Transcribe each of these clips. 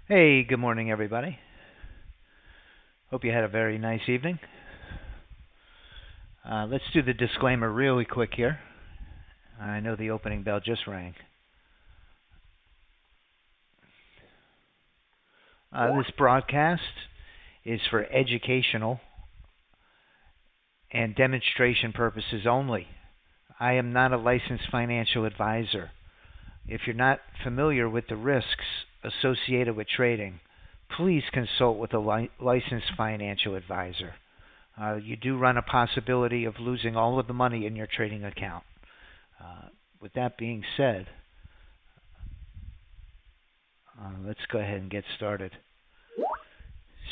Hey, good morning, everybody. Hope you had a very nice evening. Let's do the disclaimer really quick here. I know the opening bell just rang. This broadcast is for educational and demonstration purposes only. I am not a licensed financial advisor. If you're not familiar with the risks associated with trading, please consult with a licensed financial advisor. You do run a possibility of losing all of the money in your trading account. With that being said, let's go ahead and get started.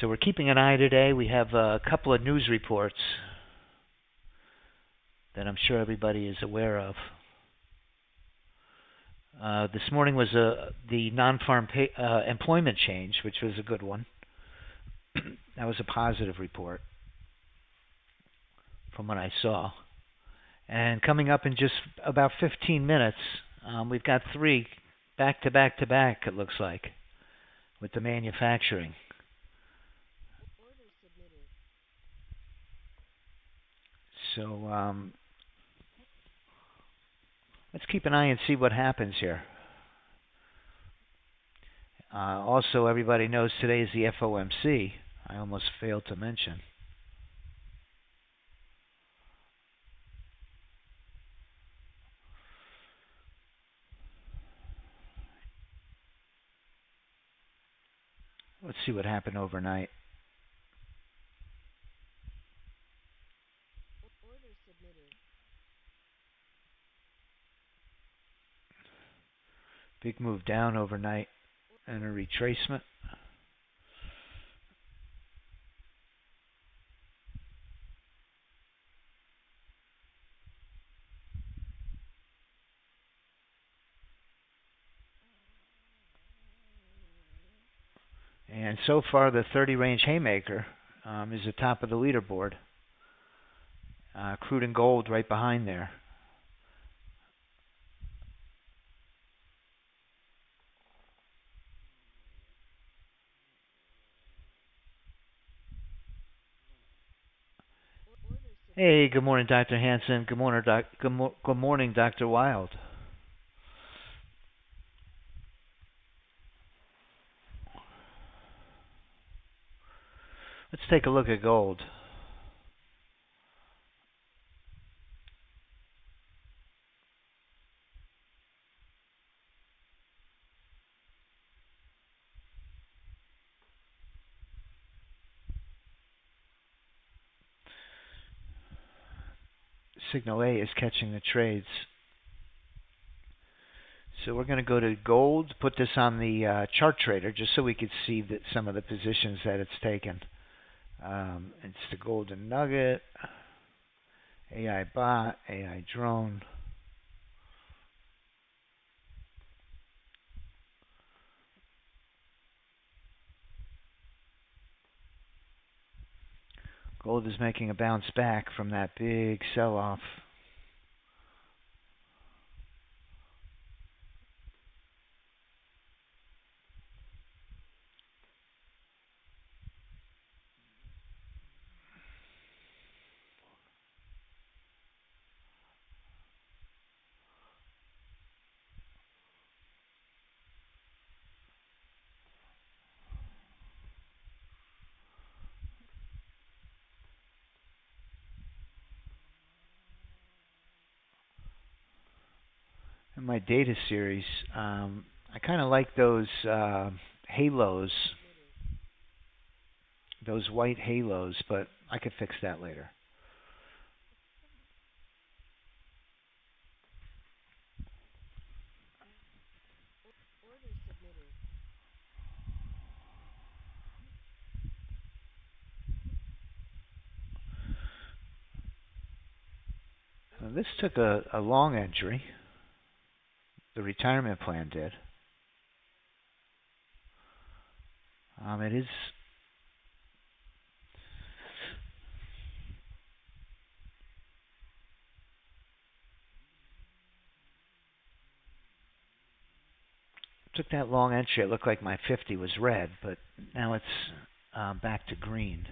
So we're keeping an eye today. We have a couple of news reports that I'm sure everybody is aware of. This morning was the non-farm employment change, which was a good one. That was a positive report from what I saw. And coming up in just about 15 minutes, we've got three back to back to back, it looks like, with the manufacturing. So let's keep an eye and see what happens here. Also, everybody knows today is the FOMC. I almost failed to mention. Let's see what happened overnight. Big move down overnight and a retracement. And so far, the 30 range haymaker is the top of the leaderboard. Crude and gold right behind there. Hey, good morning, Dr. Hanson. Good morning, good morning, Dr. Wild. Let's take a look at gold. Signal A is catching the trades. So we're going to go to gold, put this on the chart trader just so we could see that some of the positions that it's taken. It's the golden nugget, AI bot, AI drone. Gold is making a bounce back from that big sell-off. In my data series, I kind of like those halos, those white halos, but I could fix that later. This took a long entry. The retirement plan did. It is Took that long entry. It looked like my 50 was red, but now it's back to green.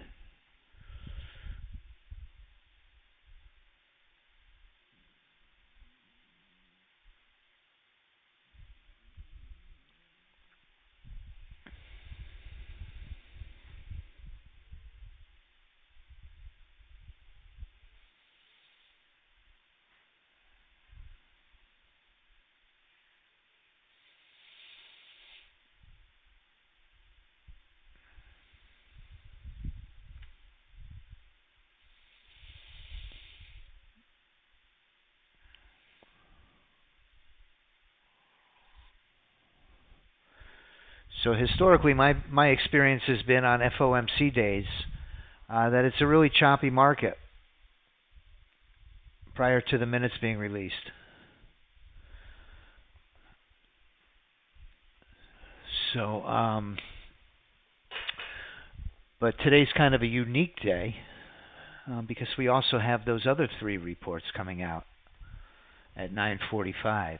So historically, my experience has been on FOMC days that it's a really choppy market prior to the minutes being released. So, but today's kind of a unique day because we also have those other 3 reports coming out at 9:45.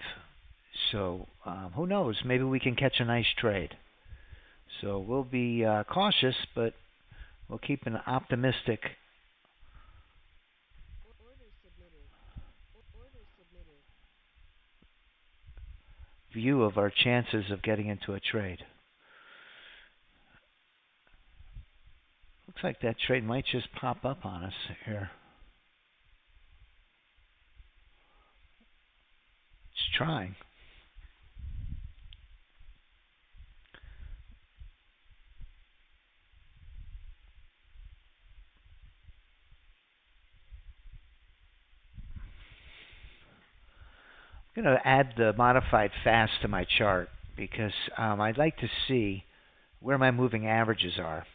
So who knows? Maybe we can catch a nice trade. So we'll be cautious, but we'll keep an optimistic view of our chances of getting into a trade. Looks like that trade might just pop up on us here. It's trying. I'm going to add the modified fast to my chart because I'd like to see where my moving averages are.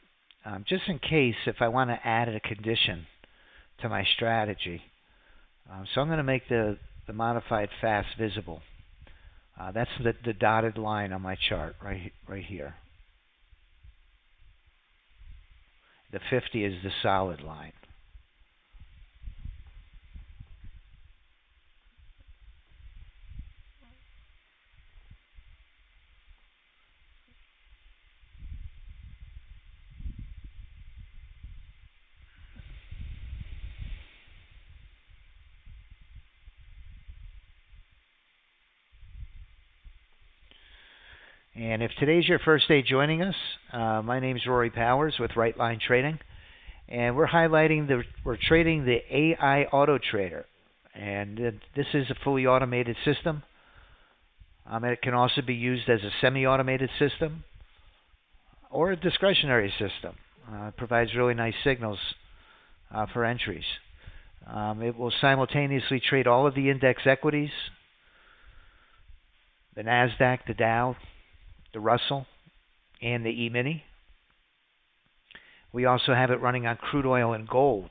Just in case if I want to add a condition to my strategy. So I'm going to make the modified fast visible. That's the dotted line on my chart right here. The 50 is the solid line. And if today's your first day joining us, my name is Rory Powers with Right Line Trading, and we're trading the AI Auto Trader, and this is a fully automated system. It can also be used as a semi-automated system or a discretionary system. It provides really nice signals for entries. It will simultaneously trade all of the index equities, the NASDAQ, the Dow, the Russell, and the E-mini. We also have it running on crude oil and gold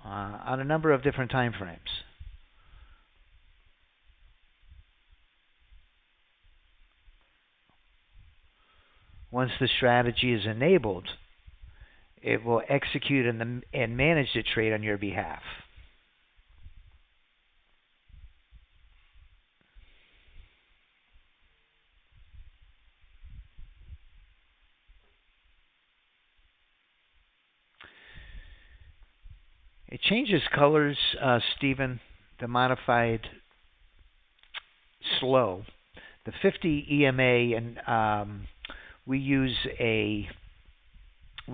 on a number of different time frames. Once the strategy is enabled, it will execute and manage the trade on your behalf. It changes colors, Stephen, the modified slow. The 50 EMA, and we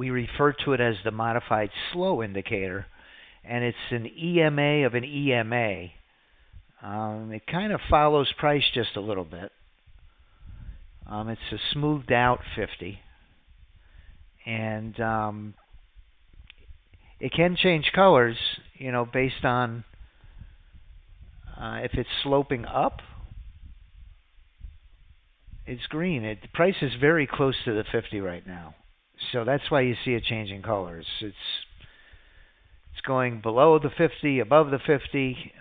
refer to it as the modified slow indicator, and it's an EMA of an EMA. It kind of follows price just a little bit. It's a smoothed out 50, and it can change colors, based on if it's sloping up, it's green. The price is very close to the 50 right now. So that's why you see it changing colors. It's going below the 50, above the 50.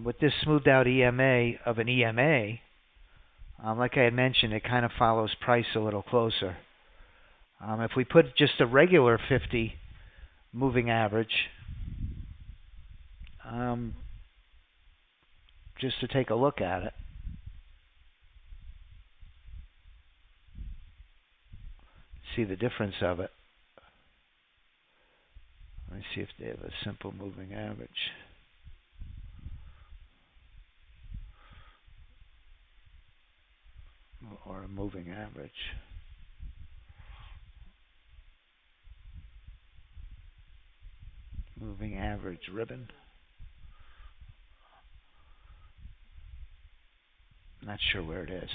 With this smoothed out EMA of an EMA, like I had mentioned, it kind of follows price a little closer. If we put just a regular 50 moving average, just to take a look at it, see the difference of it. Let me see if they have a simple moving average. Or a moving average. Moving average ribbon. Not sure where it is.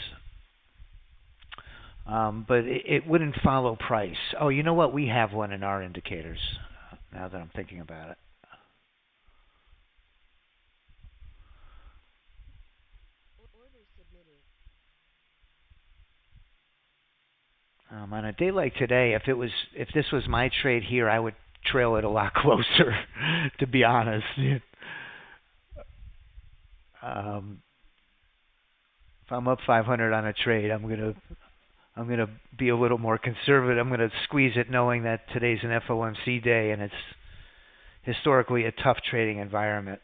But it wouldn't follow price. Oh, you know what? We have one in our indicators, now that I'm thinking about it. On a day like today, if this was my trade here, I would trail it a lot closer, to be honest. If I'm up 500 on a trade, I'm gonna be a little more conservative. I'm gonna squeeze it, knowing that today's an FOMC day and it's historically a tough trading environment.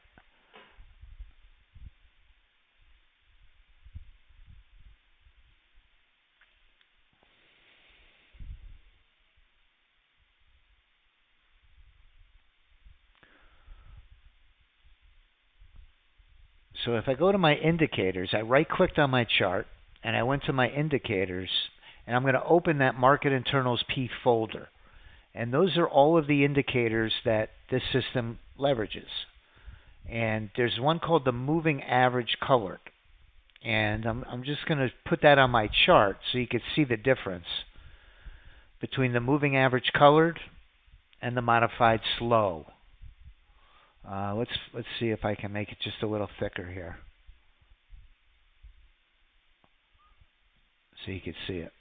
So if I go to my indicators, I right-clicked on my chart, and I went to my indicators, and I'm going to open that Market Internals P folder. And those are all of the indicators that this system leverages. And there's one called the Moving Average Colored. And I'm just going to put that on my chart so you can see the difference between the Moving Average Colored and the Modified Slow. Let's see if I can make it just a little thicker here, so you can see it.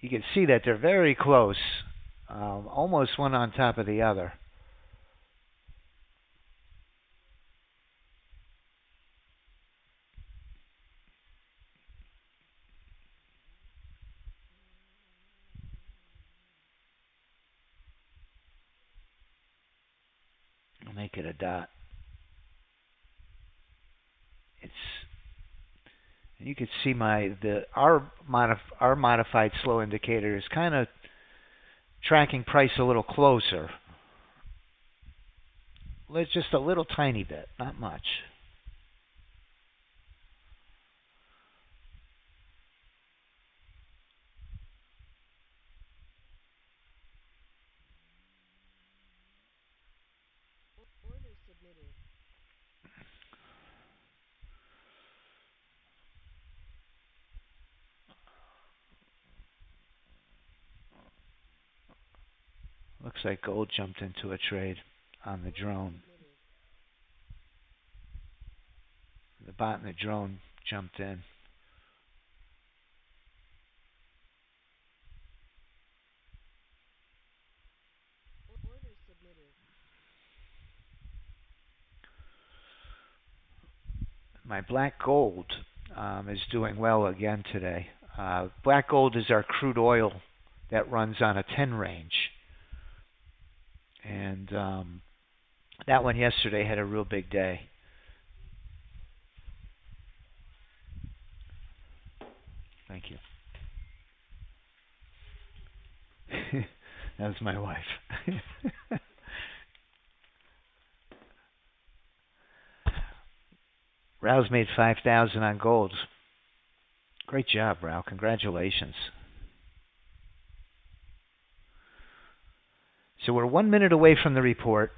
You can see that they're very close, almost one on top of the other. I'll make it a dot. And you can see our modified slow indicator is kind of tracking price a little closer. Just a little tiny bit, not much. Looks like gold jumped into a trade on the drone. The bot in the drone jumped in. My black gold is doing well again today. Black gold is our crude oil that runs on a 10 range. And that one yesterday had a real big day. Thank you. That was my wife. Rao's made 5,000 on gold. Great job, Rao. Congratulations. So we're 1 minute away from the report.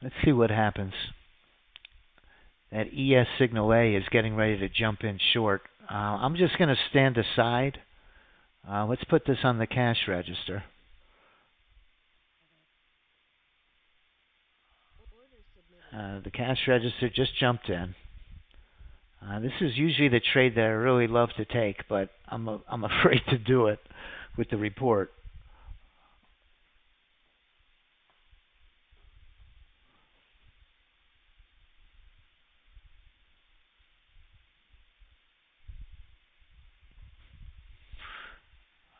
Let's see what happens. That ES signal A is getting ready to jump in short. I'm just going to stand aside. Let's put this on the cash register. The cash register just jumped in. This is usually the trade that I really love to take, but I'm afraid to do it with the report.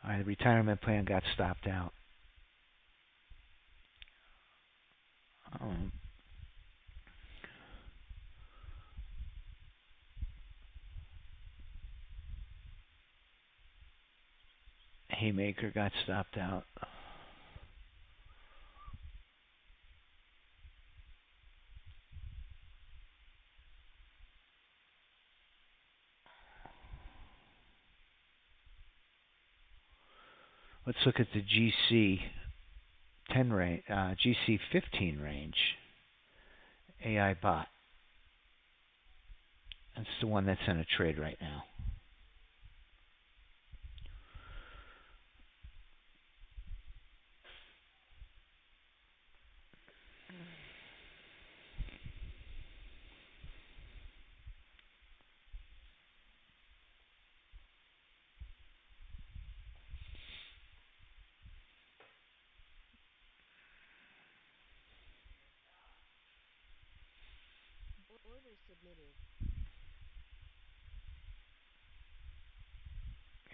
All right, the retirement plan got stopped out. Haymaker got stopped out. Let's look at the GC 10 range, GC 15 range. AI bot. That's the one that's in a trade right now.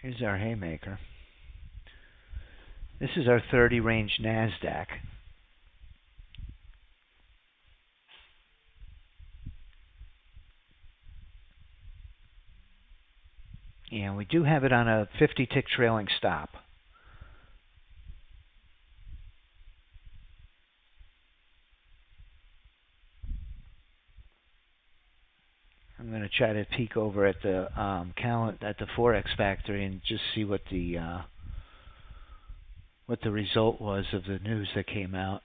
Here's our Haymaker. This is our 30 range NASDAQ. And we do have it on a 50 tick trailing stop. I'm going to try to peek over at the at the Forex Factory and just see what the result was of the news that came out.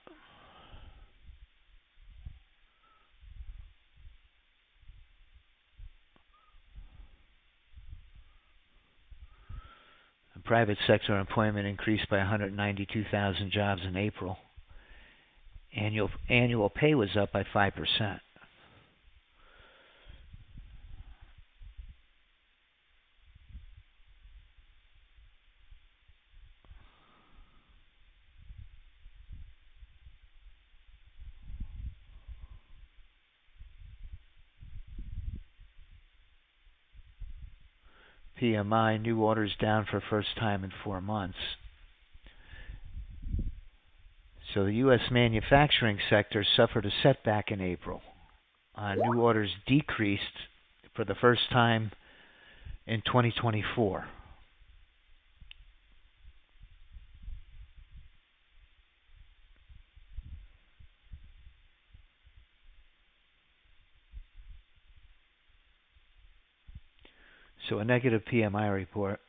The private sector employment increased by 192,000 jobs in April. Annual pay was up by 5%. PMI, new orders down for first time in 4 months. So the U.S. manufacturing sector suffered a setback in April. New orders decreased for the first time in 2024. So a negative PMI report.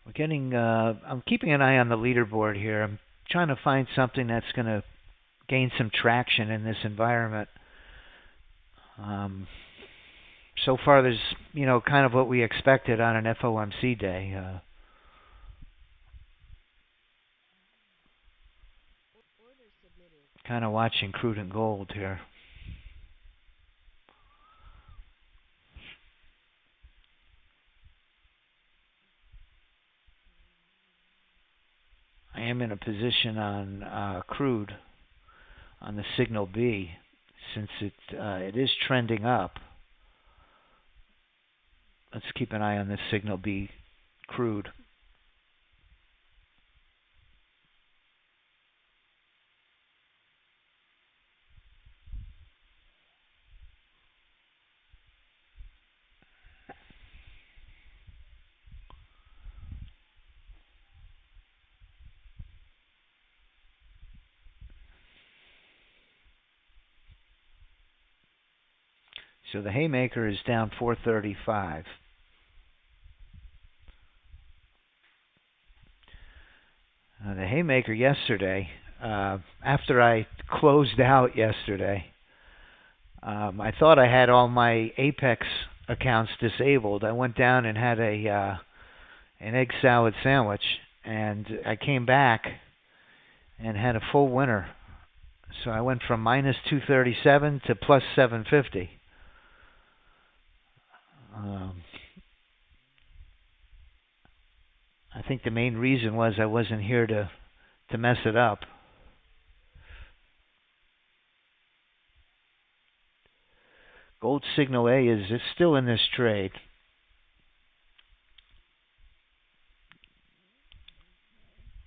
We're getting. I'm keeping an eye on the leaderboard here. I'm trying to find something that's going to gain some traction in this environment. So far, there's kind of what we expected on an FOMC day. Kind of watching crude and gold here. I am in a position on crude on the signal B, since it is trending up. Let's keep an eye on this signal B crude. So the Haymaker is down 435. The Haymaker yesterday, after I closed out yesterday, I thought I had all my Apex accounts disabled. I went down and had an egg salad sandwich, and I came back and had a full winner So I went from minus 237 to plus 750. I think the main reason was I wasn't here to mess it up. Gold signal A is still in this trade.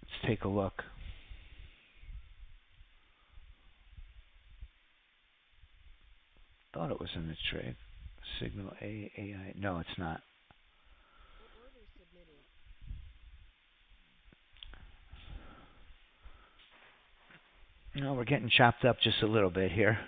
Let's take a look. Thought it was in this trade. Signal A, AI. No, it's not. No, we're getting chopped up just a little bit here.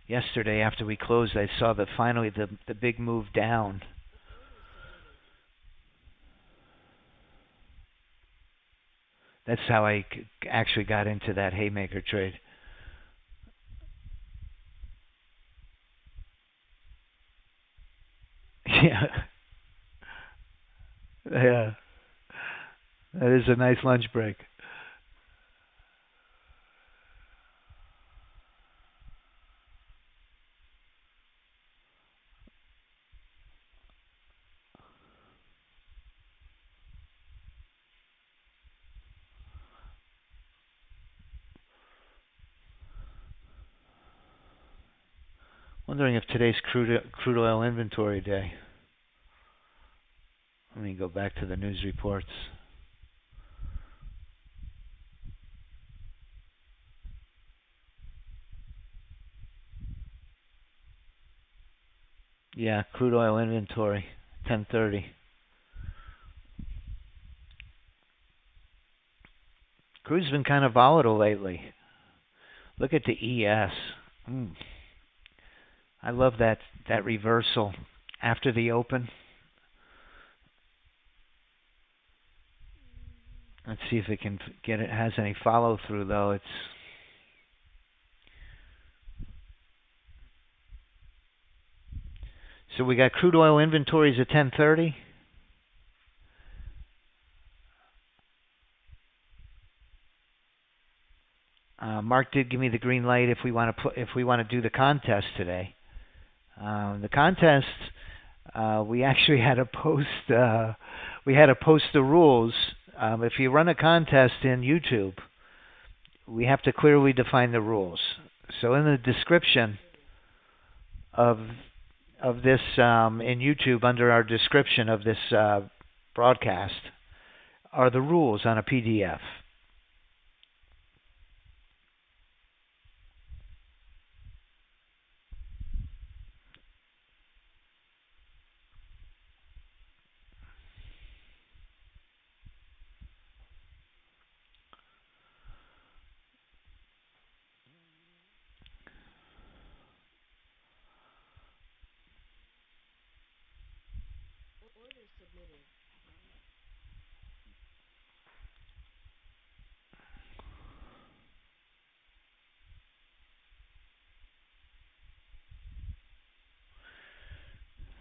Yesterday, after we closed, I saw that finally the big move down. That's how I actually got into that haymaker trade. Yeah. Yeah. That is a nice lunch break. Wondering if today's crude oil inventory day. Let me go back to the news reports. Yeah, crude oil inventory, 10:30. Crude's been kind of volatile lately. Look at the ES. I love that reversal after the open. Let's see if it can get it. Has any follow through though? So we got crude oil inventories at 10:30. Mark did give me the green light if we want to do the contest today. The contest, we actually had to post. We had to post the rules. If you run a contest in YouTube, we have to clearly define the rules. So in the description of this in YouTube, under our description of this broadcast, are the rules on a PDF.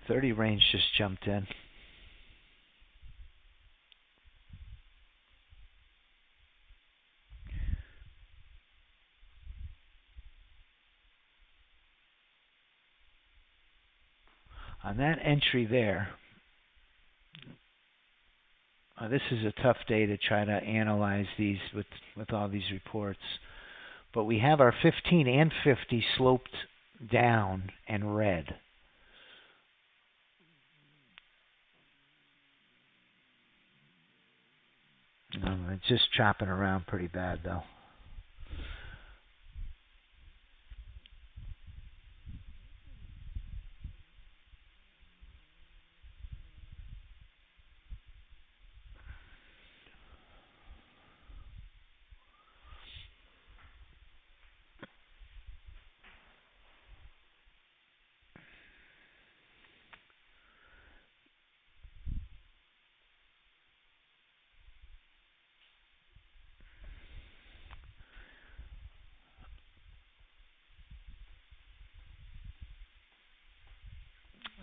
.30 range just jumped in. On that entry there, this is a tough day to try to analyze these with all these reports. But we have our 15 and 50 sloped down and red. It's just chopping around pretty bad though.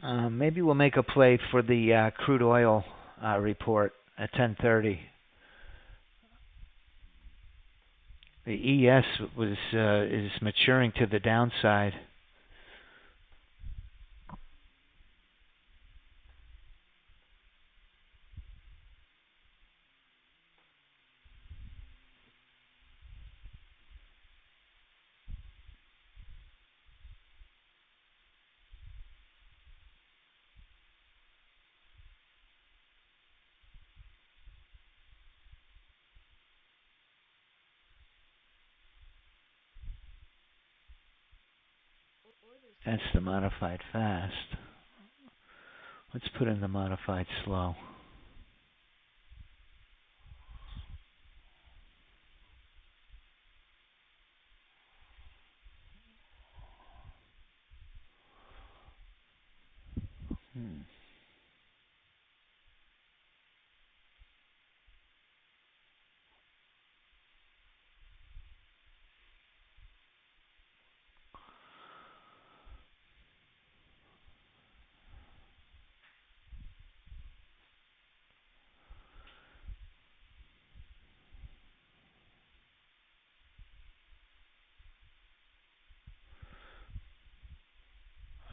Maybe we'll make a play for the crude oil report at 10:30. The ES is maturing to the downside. That's the modified fast. Let's put in the modified slow.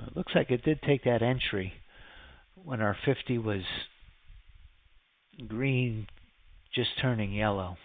It looks like it did take that entry when our 50 was green, just turning yellow.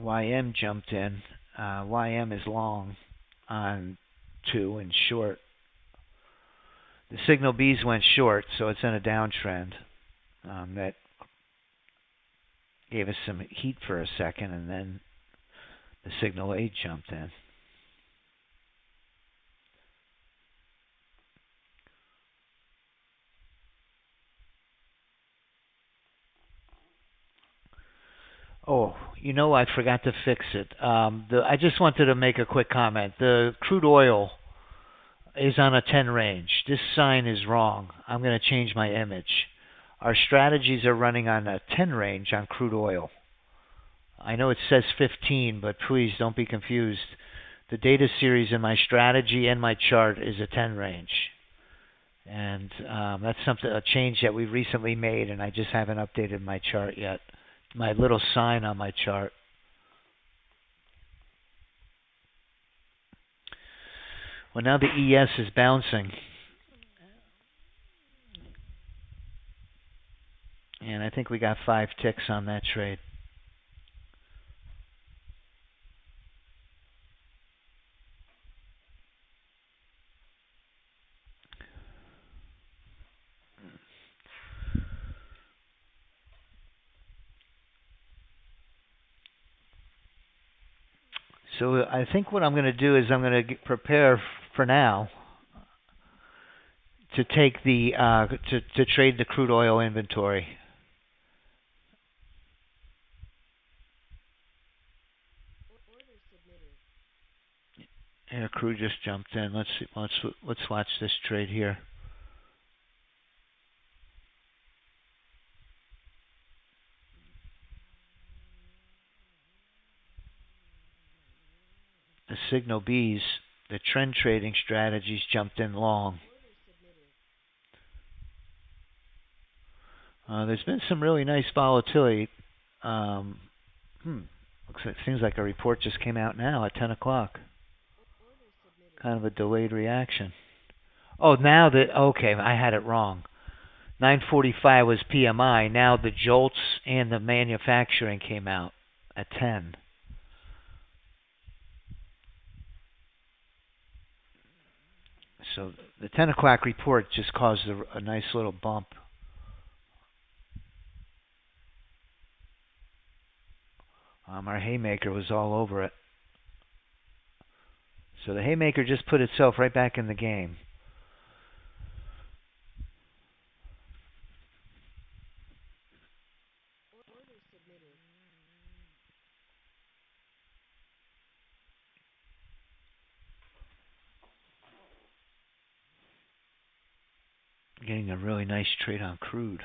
YM jumped in. YM is long on 2 and short. The signal Bs went short, so it's in a downtrend. That gave us some heat for a second, and then the signal A jumped in. Oh, I forgot to fix it. I just wanted to make a quick comment. The crude oil is on a 10 range. This sign is wrong. I'm going to change my image. Our strategies are running on a 10 range on crude oil. I know it says 15, but please don't be confused. The data series in my strategy and my chart is a 10 range. And that's a change that we recently made, and I just haven't updated my chart yet. My little sign on my chart. Well, now the ES is bouncing. And I think we got 5 ticks on that trade. So I think what I'm going to do is I'm going to prepare for now to take the to trade the crude oil inventory. Here, crude just jumped in. Let's watch this trade here. The signal Bs, the trend trading strategies jumped in long. There's been some really nice volatility. Seems like a report just came out now at 10 o'clock. Kind of a delayed reaction. Oh, okay, I had it wrong. 9:45 was PMI. Now the JOLTS and the manufacturing came out at 10. So the 10 o'clock report just caused a nice little bump. Our haymaker was all over it. So the haymaker just put itself right back in the game. Getting a really nice trade on crude.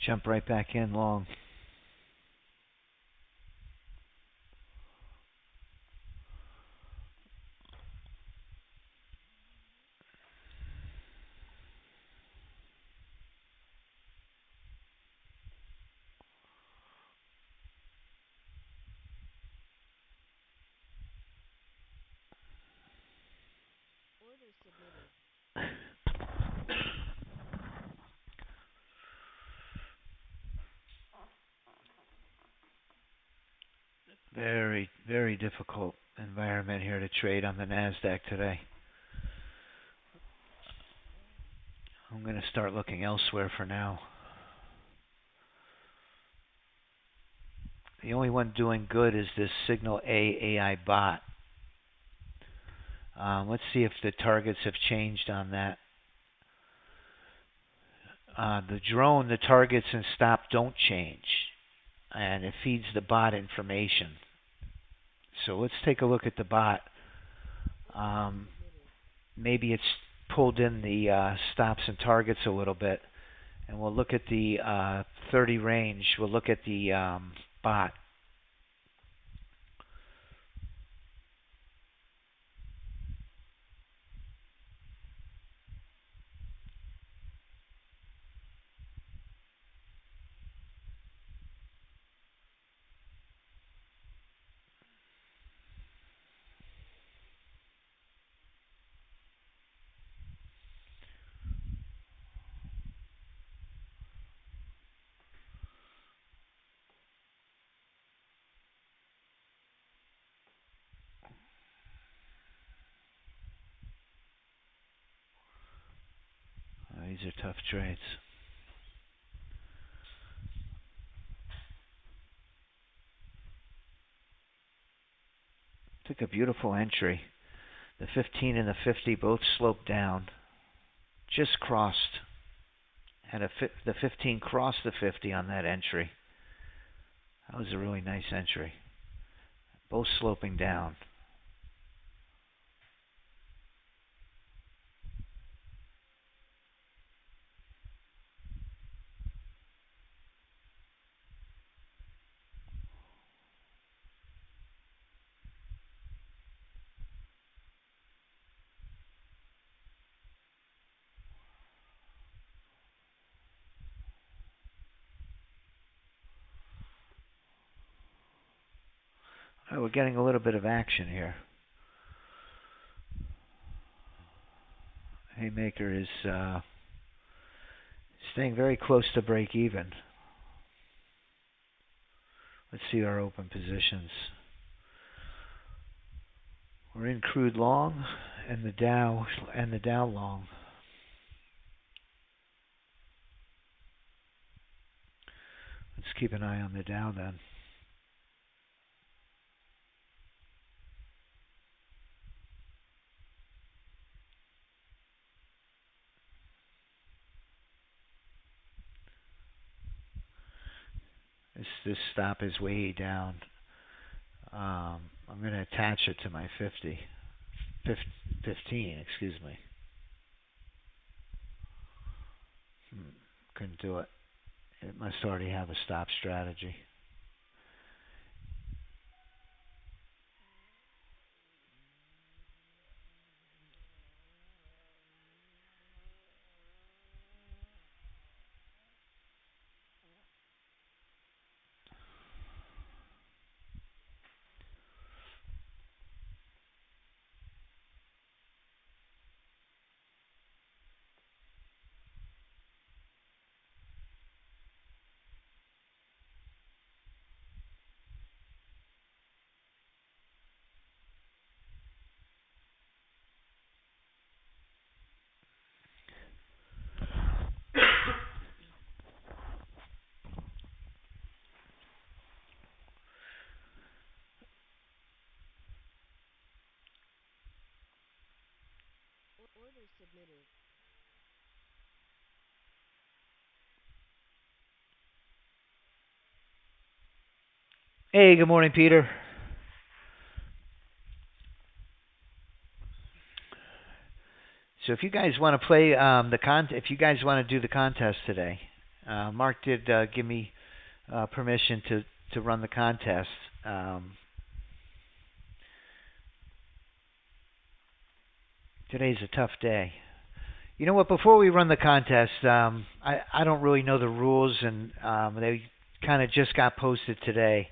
Jump right back in long. Very, very difficult environment here to trade on the NASDAQ today. I'm going to start looking elsewhere for now. The only one doing good is this Signal A AI bot. Let's see if the targets have changed on that. The drone, the targets and stop don't change. And it feeds the bot information. So let's take a look at the bot. Maybe it's pulled in the stops and targets a little bit. And we'll look at the 30 range. We'll look at the bot. These are tough trades. Took a beautiful entry. The 15 and the 50 both sloped down. Just crossed. And the 15 crossed the 50 on that entry. That was a really nice entry. Both sloping down. Oh, we're getting a little bit of action here. Haymaker is staying very close to break even. Let's see our open positions. We're in crude long and the Dow long. Let's keep an eye on the Dow then. This stop is way down. I'm going to attach it to my 15, excuse me. Couldn't do it. It must already have a stop strategy. Hey, good morning, Peter. So if you guys want to play if you guys want to do the contest today, Mark did give me permission to run the contest. Today's a tough day. You know what? Before we run the contest, I don't really know the rules, and they kind of just got posted today.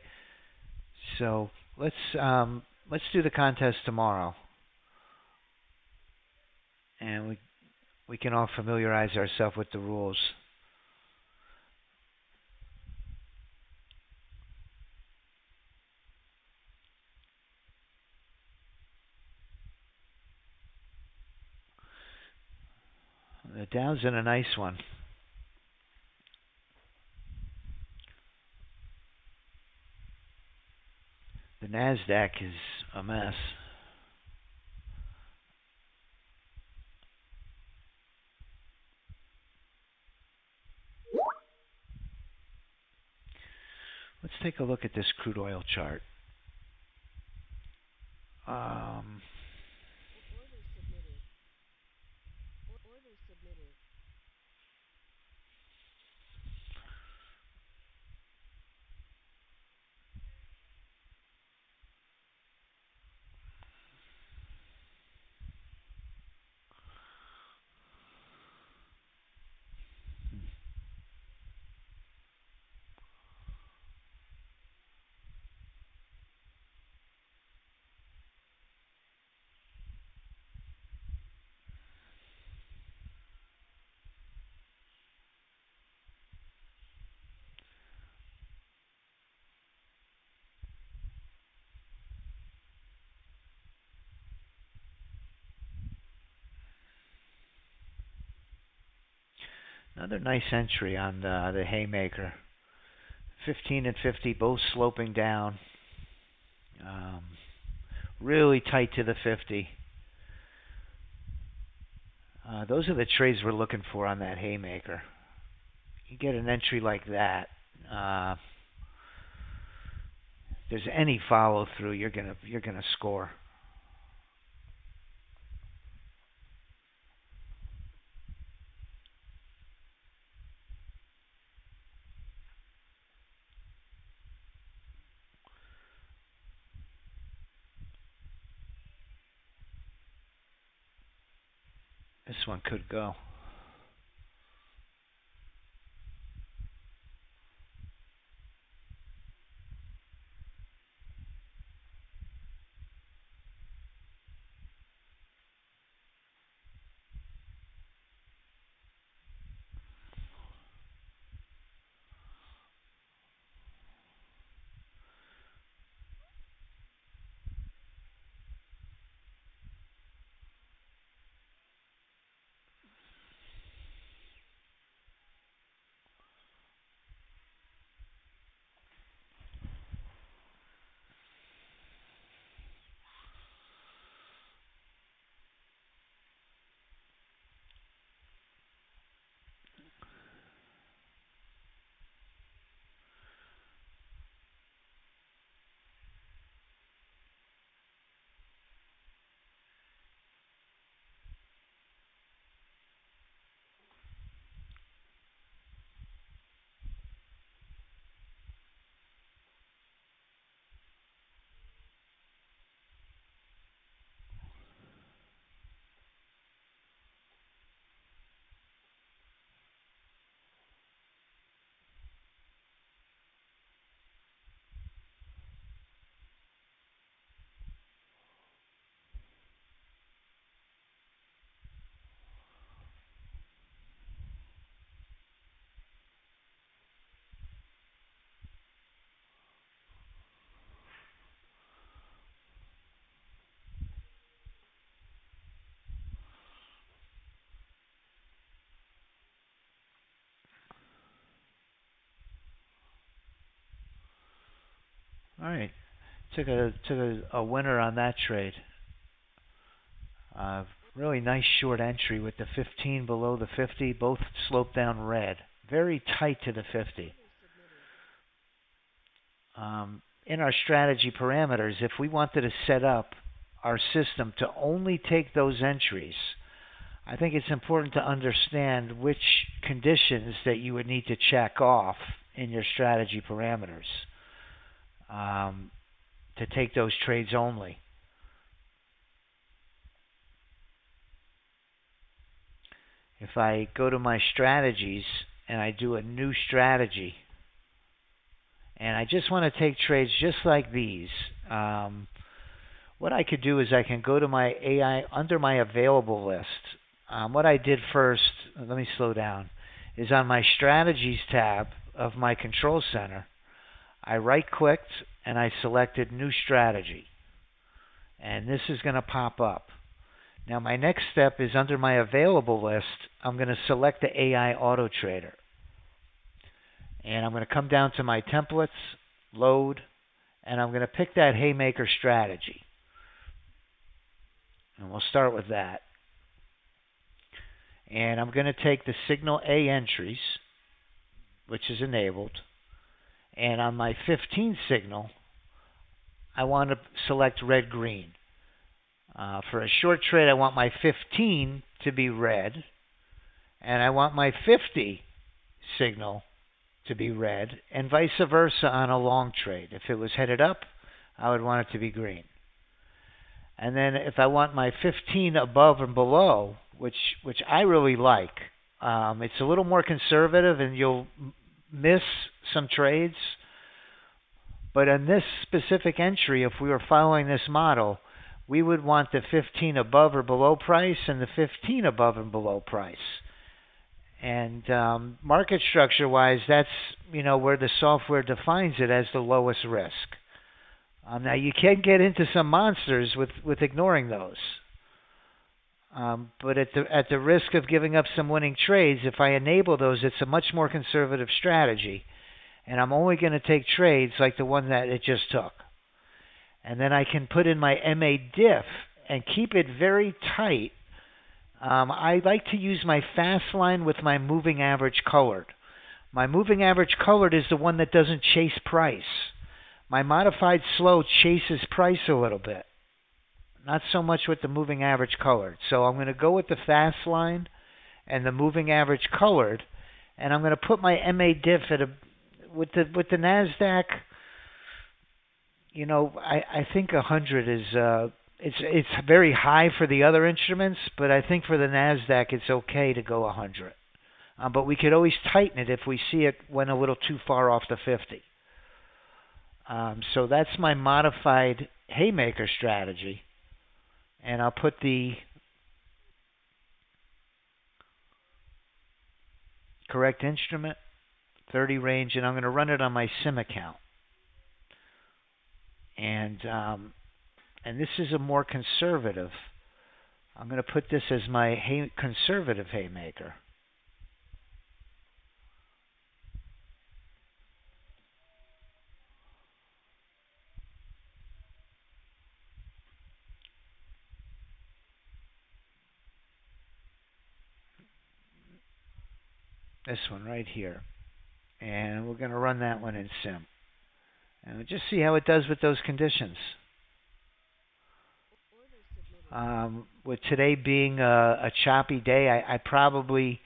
So let's do the contest tomorrow, and we can all familiarize ourselves with the rules. The Dow's in a nice one. The Nasdaq is a mess. Let's take a look at this crude oil chart. Another nice entry on the haymaker. 15 and 50 both sloping down. Really tight to the 50. Those are the trades we're looking for on that haymaker. You get an entry like that. If there's any follow through, you're gonna score. This one could go. right. Took a winner on that trade. Really nice short entry with the 15 below the 50, both sloped down red. Very tight to the 50. In our strategy parameters, if we wanted to set up our system to only take those entries, I think it's important to understand which conditions that you would need to check off in your strategy parameters to take those trades only. If I go to my strategies and I do a new strategy, and I just want to take trades just like these, what I could do is I can go to my AI under my available list. What I did first, let me slow down, is on my strategies tab of my control center, I right-clicked and I selected new strategy. And this is going to pop up. Now my next step is under my available list, I'm going to select the AI Auto Trader. And I'm going to come down to my templates, load, and I'm going to pick that Haymaker strategy. And we'll start with that. And I'm going to take the signal A entries, which is enabled. And on my 15 signal, I want to select red-green. For a short trade, I want my 15 to be red, and I want my 50 signal to be red, and vice versa on a long trade. If it was headed up, I would want it to be green. And then if I want my 15 above and below, which I really like, it's a little more conservative and you'll miss some trades. But on this specific entry, if we were following this model, we would want the 15 above or below price and the 15 above and below price. And market structure-wise, that's where the software defines it as the lowest risk. Now you can get into some monsters with ignoring those. But at the risk of giving up some winning trades, if I enable those, it's a much more conservative strategy. And I'm only going to take trades like the one that it just took. And then I can put in my MA diff and keep it very tight. I like to use my fast line with my moving average colored. My moving average colored is the one that doesn't chase price. My modified slow chases price a little bit. Not so much with the moving average colored. So I'm going to go with the fast line and the moving average colored. And I'm going to put my MA diff at with the NASDAQ. I think 100 is it's very high for the other instruments, but I think for the NASDAQ it's okay to go 100. But we could always tighten it if we see it went a little too far off the 50. So that's my modified Haymaker strategy. And I'll put the correct instrument, 30 range, and I'm going to run it on my sim account. And this is a more conservative. I'm going to put this as my conservative Haymaker. This one right here. And we're going to run that one in sim. And we'll just see how it does with those conditions. With today being a choppy day, I probably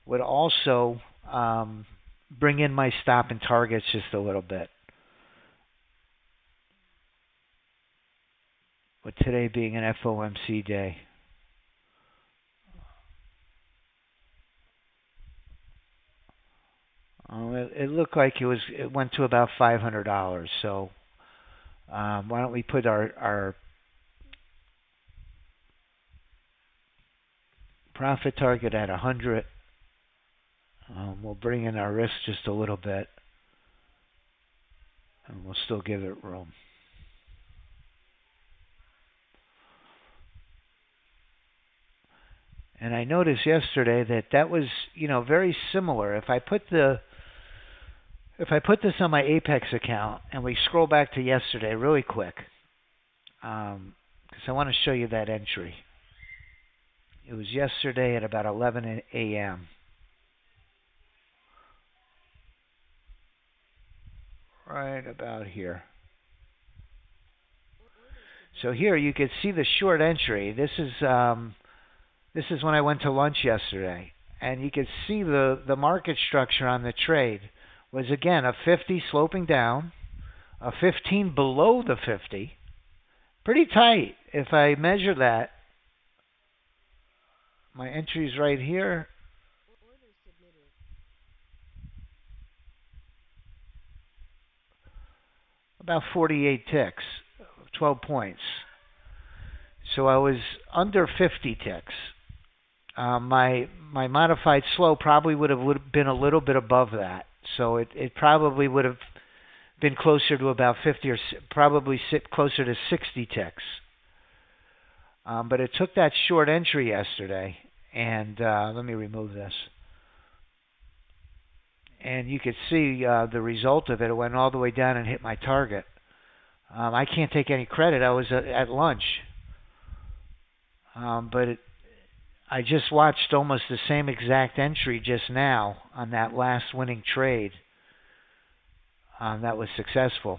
would also bring in my stop and targets just a little bit. With today being an FOMC day. It looked like it went to about $500. So why don't we put our profit target at 100. We'll bring in our risk just a little bit, and we'll still give it room. And I noticed yesterday that was, very similar. If I put the If I put this on my Apex account and we scroll back to yesterday really quick, because I want to show you that entry. It was yesterday at about 11 a.m. Right about here. So here you can see the short entry. This is when I went to lunch yesterday, and you can see the market structure on the trade was again a 50 sloping down, a 15 below the 50, pretty tight. If I measure that, my entry's right here. About 48 ticks, 12 points. So I was under 50 ticks. My modified slow probably would have been a little bit above that. So it probably would have been closer to about 50 or probably closer to 60 ticks. But it took that short entry yesterday, and let me remove this. And you could see the result of it. It went all the way down and hit my target. I can't take any credit. I was at lunch. But I just watched almost the same exact entry just now on that last winning trade. That was successful.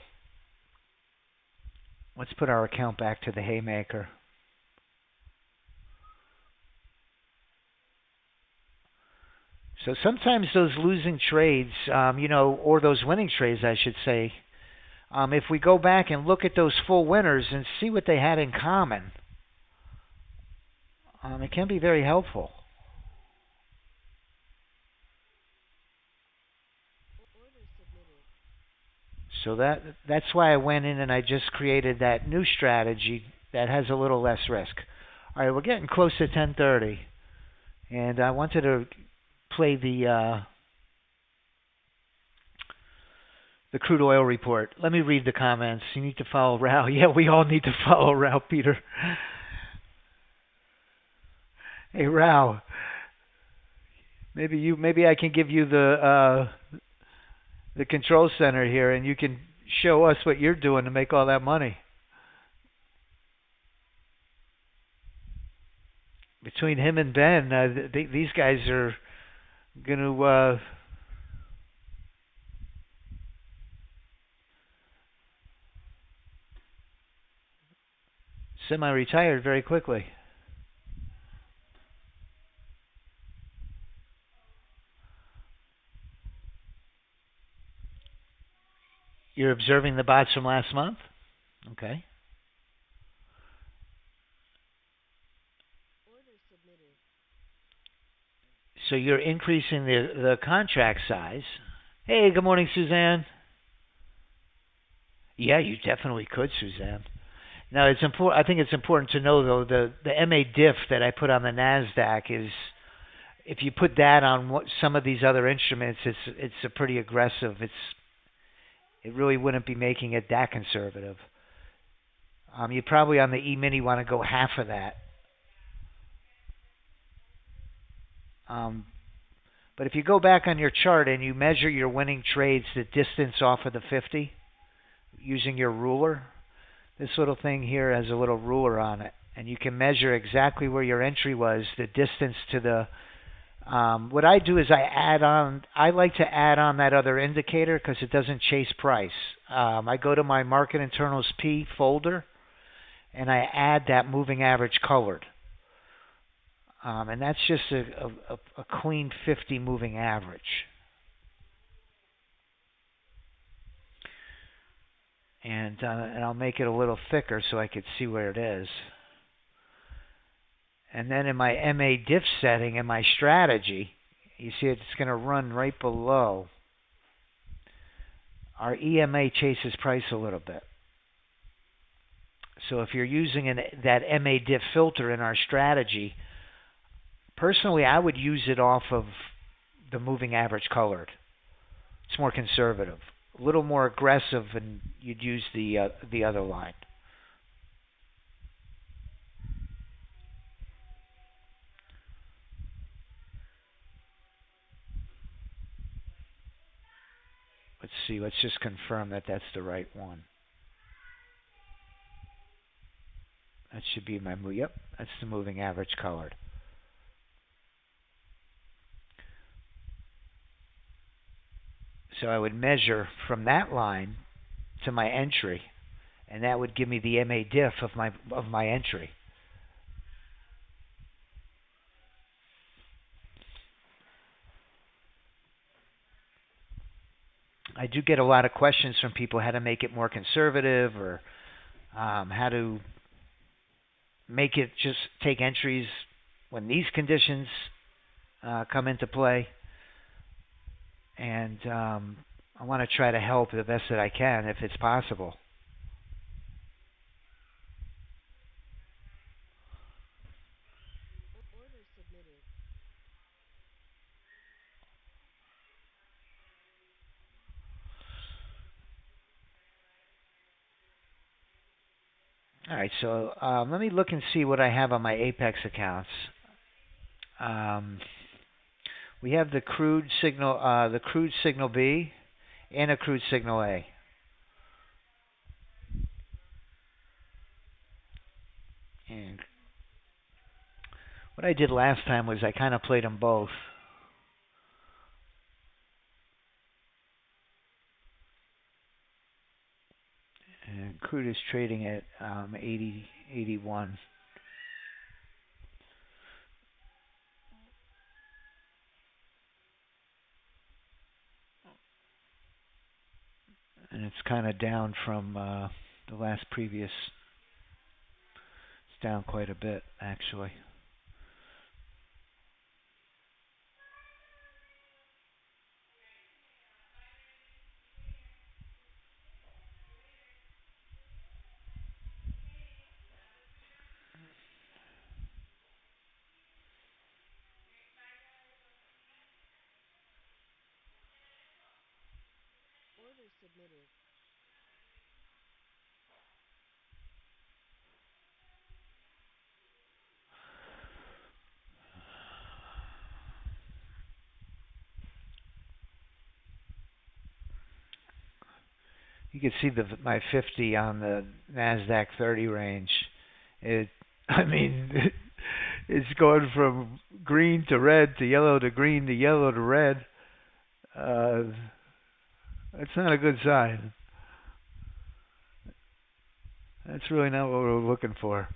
Let's put our account back to the haymaker. So sometimes those losing trades, or those winning trades, I should say, if we go back and look at those full winners and see what they had in common, it can be very helpful. So that's why I went in and I just created that new strategy that has a little less risk. All right, we're getting close to 10:30, and I wanted to play the crude oil report. Let me read the comments. You need to follow Rao. Yeah, we all need to follow Rao, Peter. Hey, Rao. Maybe I can give you the control center here, and you can show us what you're doing to make all that money. Between him and Ben, these guys are going to semi-retired very quickly. You're observing the bots from last month? Okay. So you're increasing the contract size. Hey, good morning, Suzanne. Yeah, you definitely could, Suzanne. Now, it's important. I think it's important to know, though, the MA diff that I put on the NASDAQ is, if you put that on some of these other instruments, it's a pretty aggressive. It really wouldn't be making it that conservative. You probably on the E-mini want to go half of that. But if you go back on your chart and you measure your winning trades, the distance off of the 50, using your ruler, this little thing here has a little ruler on it, and you can measure exactly where your entry was, the distance to the. What I do is I like to add on that other indicator because it doesn't chase price. I go to my Market Internals P folder, and I add that moving average colored. And that's just a clean 50 moving average. And I'll make it a little thicker so I could see where it is. And then in my MA diff setting in my strategy, you see it's going to run right below. Our EMA chases price a little bit. So if you're using that MA diff filter in our strategy, personally, I would use it off of the moving average colored. It's more conservative, a little more aggressive, and you'd use the other line. Let's see. Let's just confirm that that's the right one. That should be my move. Yep, that's the moving average colored. So I would measure from that line to my entry, and that would give me the MA diff of my entry. I do get a lot of questions from people how to make it more conservative, or how to make it just take entries when these conditions come into play. And I want to try to help the best that I can if it's possible. All right, so let me look and see what I have on my Apex accounts. We have the crude signal B, and a crude signal A. And what I did last time was I kind of played them both. And crude is trading at 81. And it's kind of down from the last previous. It's down quite a bit, actually. You can see my 50 on the NASDAQ 30 range. I mean, it's going from green to red to yellow to green to yellow to red. That's not a good sign. That's really not what we're looking for.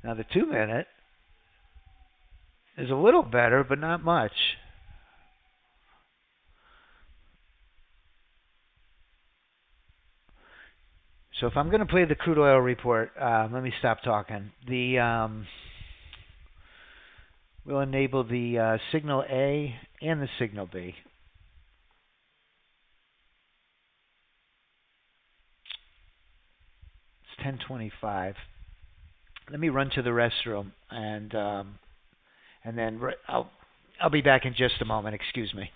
Now the 2-minute is a little better, but not much. So if I'm going to play the crude oil report, let me stop talking. We'll enable the signal A and the signal B. It's 10:25. Let me run to the restroom, and then I'll be back in just a moment. Excuse me.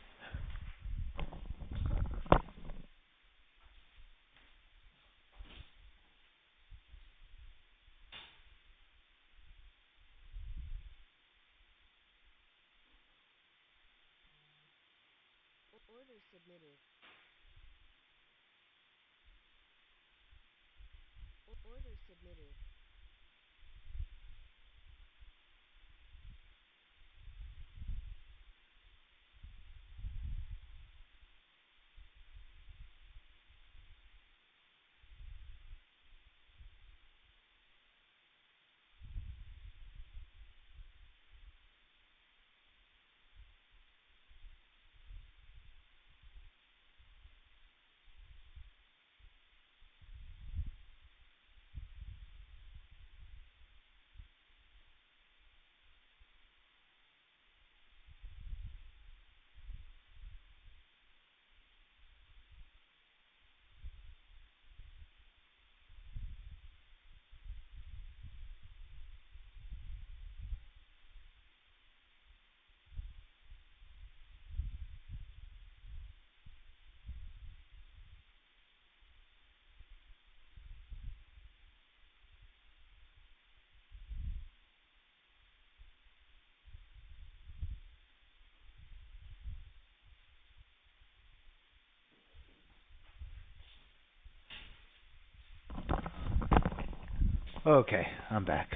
Okay, I'm back.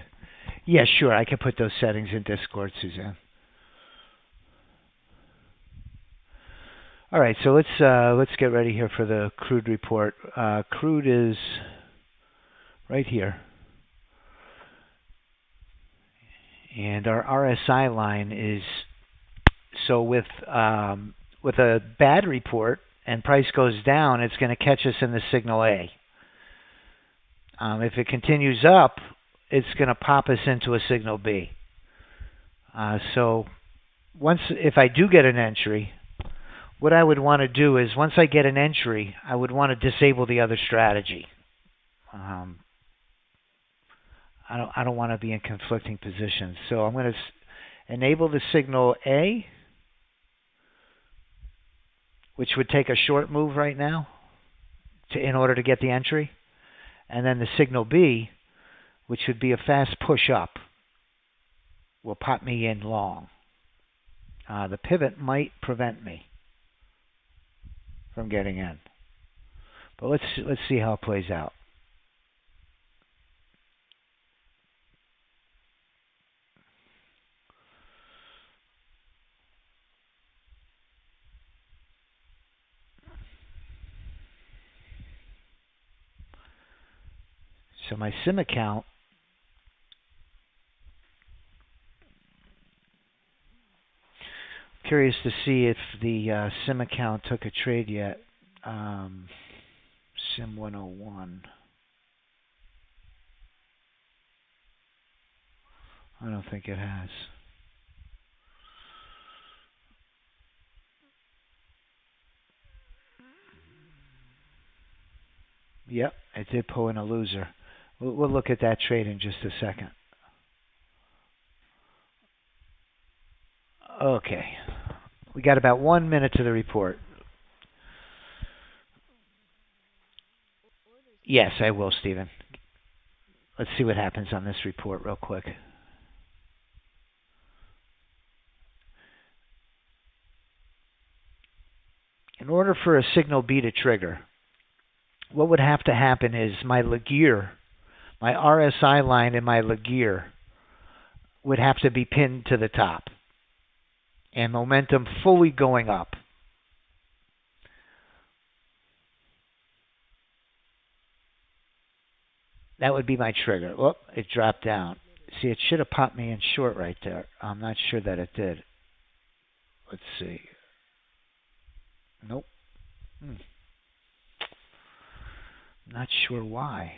Yeah, sure. I can put those settings in Discord, Suzanne. All right, so let's get ready here for the crude report. Crude is right here, and our RSI line is so with a bad report and price goes down, it's going to catch us in the signal A. If it continues up, it's going to pop us into a signal B. So if I do get an entry, what I would want to do is once I get an entry, I would want to disable the other strategy. I don't want to be in conflicting positions. So I'm going to enable the signal A, which would take a short move right now in order to get the entry. And then the signal B, which would be a fast push up, will pop me in long. The pivot might prevent me from getting in. But let's see how it plays out. So my sim account curious to see if the sim account took a trade yet. Sim 101. I don't think it has. Yep, it did pull in a loser. We'll look at that trade in just a second. Okay. We got about 1 minute to the report. Yes, I will, Stephen. Let's see what happens on this report real quick. In order for a signal B to trigger, what would have to happen is my Laguerre, my RSI line and my Laguerre would have to be pinned to the top and momentum fully going up. That would be my trigger. Oh, it dropped down. See, it should have popped me in short right there. I'm not sure that it did. Let's see. Nope. Not sure why.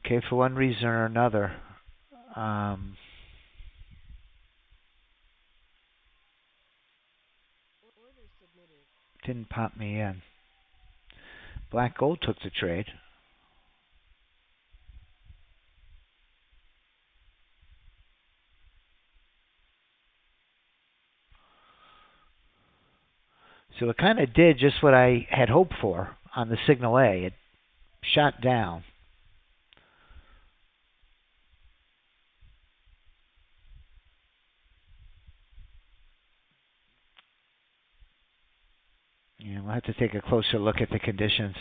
Okay, for one reason or another, didn't pop me in. Black Gold took the trade. So it kind of did just what I had hoped for on the signal A. It shot down. Yeah, we'll have to take a closer look at the conditions.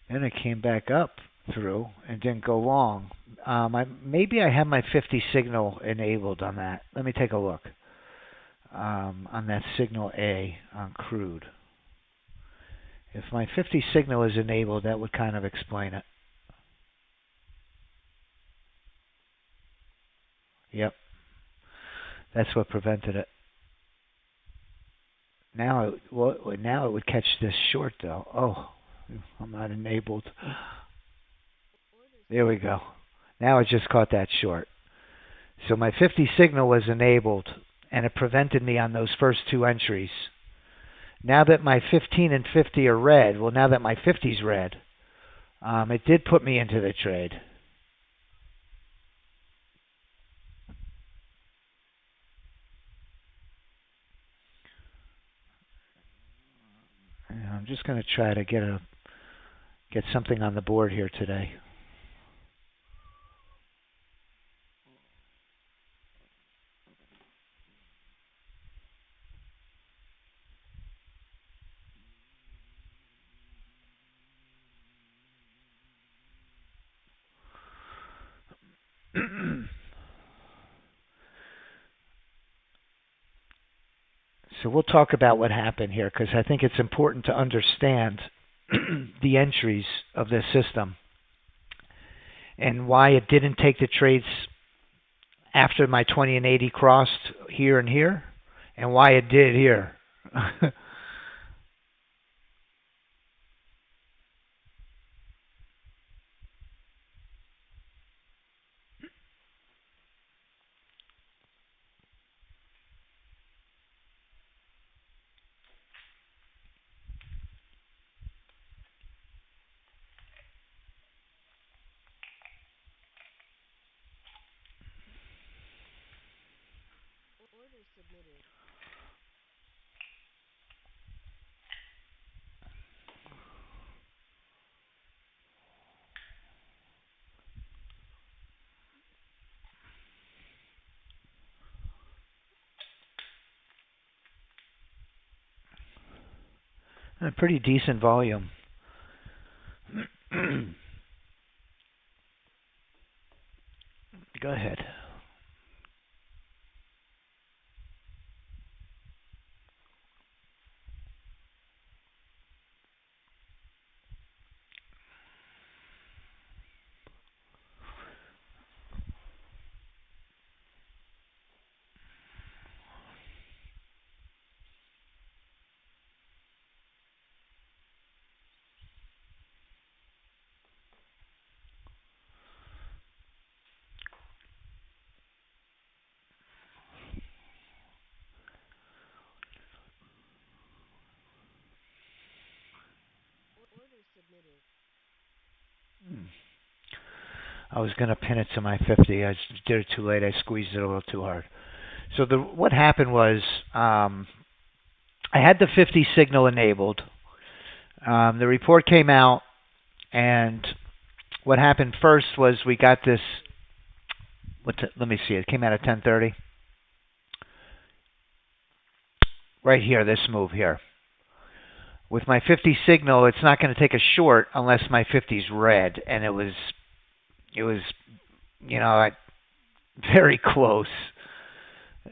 Then it came back up through and didn't go long. Maybe I have my 50 signal enabled on that. Let me take a look on that signal A on crude. If my 50 signal is enabled, that would kind of explain it. Yep. That's what prevented it. Now it would catch this short, though. Oh, I'm not enabled. There we go. Now it just caught that short. So my 50 signal was enabled, and it prevented me on those first two entries. Now that my 15 and 50 are red, well, now that my 50 is red, it did put me into the trade. I'm just going to try to get something on the board here today. So we'll talk about what happened here because I think it's important to understand the entries of this system and why it didn't take the trades after my 20 and 80 crossed here and here, and why it did here. A pretty decent volume. Go ahead. I was going to pin it to my 50. I did it too late. I squeezed it a little too hard. So what happened was I had the 50 signal enabled. The report came out, and what happened first was we got this. Let me see. It came out at 10:30. Right here, this move here. With my 50 signal, it's not going to take a short unless my 50's red, and it was very close.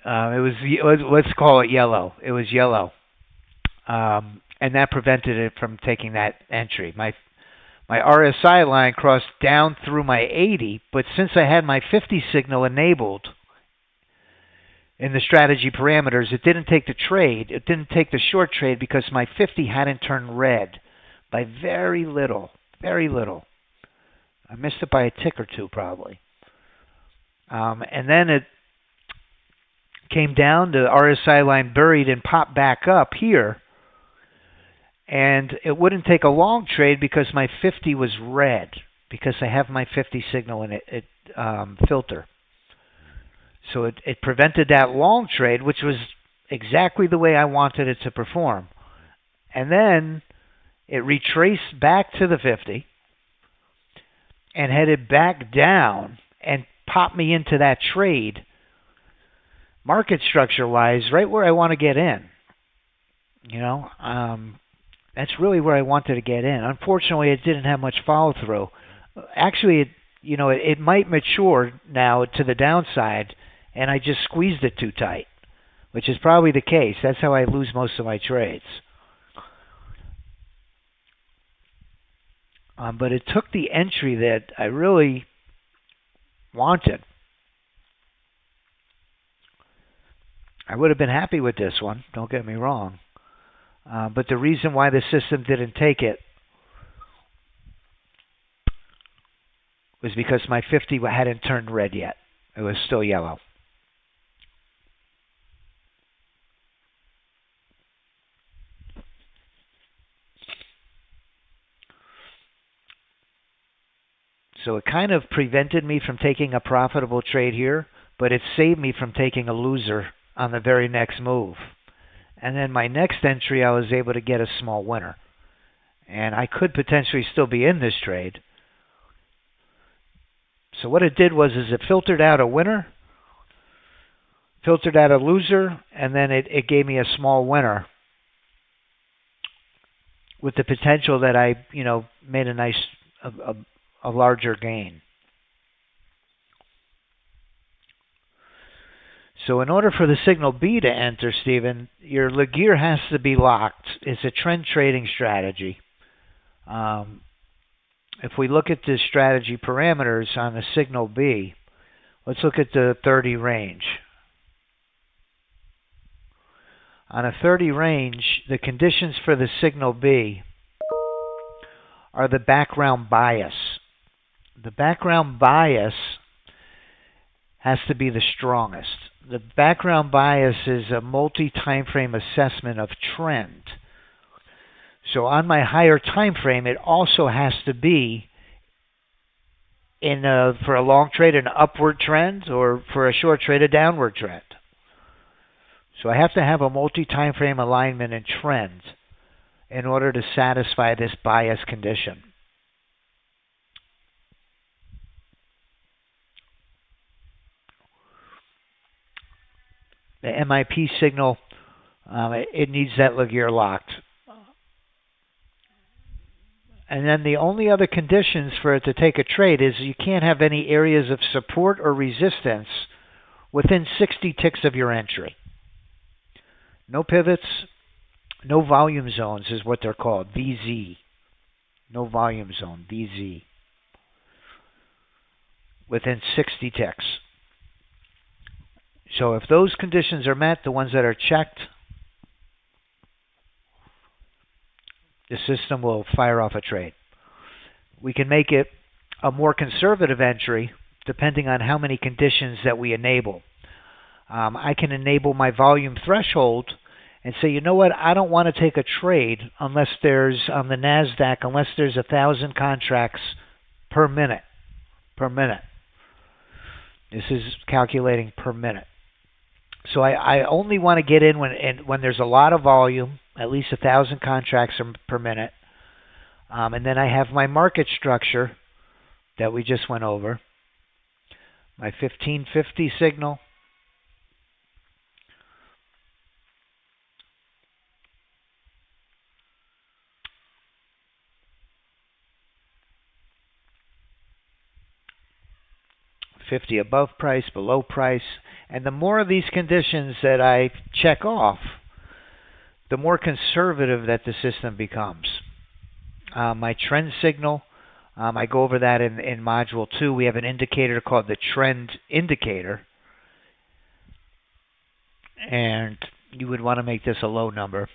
Let's call it yellow. It was yellow, and that prevented it from taking that entry. My RSI line crossed down through my 80, but since I had my 50 signal enabled in the strategy parameters, it didn't take the trade. It didn't take the short trade because my 50 hadn't turned red by very little, very little. I missed it by a tick or two probably. And then it came down, the RSI line buried and popped back up here. And it wouldn't take a long trade because my 50 was red, because I have my 50 signal in it filter. So it prevented that long trade, which was exactly the way I wanted it to perform. And then it retraced back to the 50 and headed back down and popped me into that trade, market structure-wise, right where I want to get in. That's really where I wanted to get in. Unfortunately, it didn't have much follow-through. Actually, it might mature now to the downside, and I just squeezed it too tight, which is probably the case. That's how I lose most of my trades. But it took the entry that I really wanted. I would have been happy with this one, don't get me wrong. But the reason why the system didn't take it was because my 50 hadn't turned red yet. It was still yellow. So it kind of prevented me from taking a profitable trade here, but it saved me from taking a loser on the very next move. And then my next entry, I was able to get a small winner. and I could potentially still be in this trade. So what it did was it filtered out a winner, filtered out a loser, and then it gave me a small winner with the potential that I, made a larger gain. So in order for the signal B to enter, Stephen, your LIQUIDITY has to be locked. It's a trend trading strategy. If we look at the strategy parameters on the signal B, let's look at the 30 range. On a 30 range, the conditions for the signal B are the background bias. The background bias has to be the strongest. The background bias is a multi-time frame assessment of trend. So on my higher time frame, it also has to be for a long trade an upward trend, or for a short trade a downward trend. So I have to have a multi-time frame alignment and trend in order to satisfy this bias condition. The MIP signal, it needs that LIQUIDITY locked. And then the only other conditions for it to take a trade is you can't have any areas of support or resistance within 60 ticks of your entry. No pivots, no volume zones is what they're called, VZ. No volume zone, VZ. Within 60 ticks. So if those conditions are met, the ones that are checked, the system will fire off a trade. We can make it a more conservative entry depending on how many conditions that we enable. I can enable my volume threshold and say, you know what, I don't want to take a trade unless there's, on the NASDAQ, unless there's 1,000 contracts per minute. Per minute. This is calculating per minute. So I only want to get in when there's a lot of volume, at least 1,000 contracts per minute. And then I have my market structure that we just went over. My 1550 signal. $50 above price, below price. And the more of these conditions that I check off, the more conservative that the system becomes. My trend signal, I go over that in Module 2. We have an indicator called the trend indicator. And you would want to make this a low number.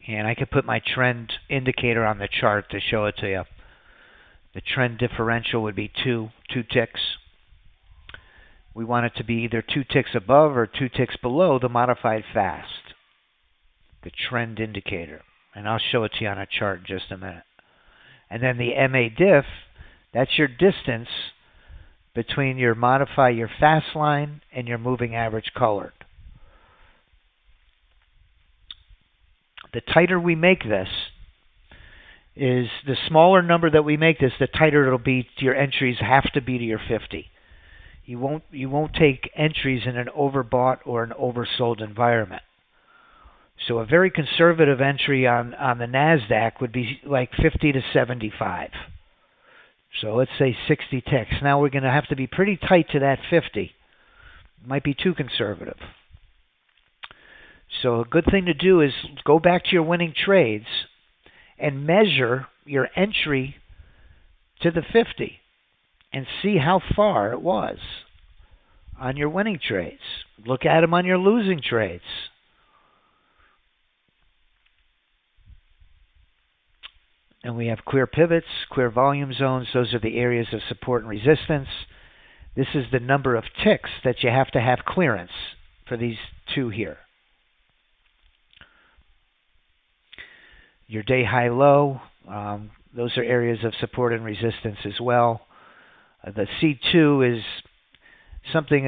And I could put my trend indicator on the chart to show it to you. The trend differential would be 2 ticks. We want it to be either 2 ticks above or 2 ticks below the modified fast. The trend indicator. And I'll show it to you on a chart in just a minute. And then the MA diff, that's your distance between your fast line and your moving average colored. The tighter we make this, is the smaller number that we make this, the tighter it'll be. Your entries have to be to your 50. You won't take entries in an overbought or an oversold environment. So a very conservative entry on the NASDAQ would be like 50 to 75. So let's say 60 ticks. Now we're going to have to be pretty tight to that 50. Might be too conservative. So a good thing to do is go back to your winning trades and measure your entry to the 50 and see how far it was on your winning trades. Look at them on your losing trades. And we have clear pivots, clear volume zones. Those are the areas of support and resistance. This is the number of ticks that you have to have clearance for these two here. Your day high low, those are areas of support and resistance as well. The C2 is something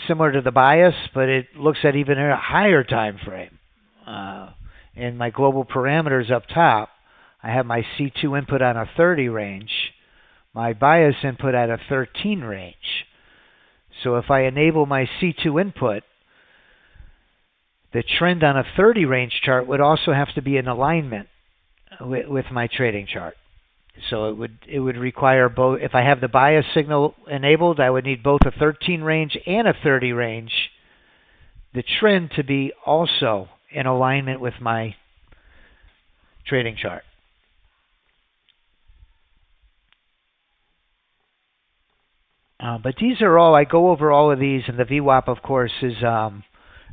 similar to the bias, but it looks at even a higher time frame. In my global parameters up top, I have my C2 input on a 30 range, my bias input at a 13 range. So if I enable my C2 input, the trend on a 30 range chart would also have to be in alignment with my trading chart. So it would require both. If I have the bias signal enabled, I would need both a 13 range and a 30 range. The trend to be also in alignment with my trading chart. But these are all, I go over all of these, and the VWAP, of course, is an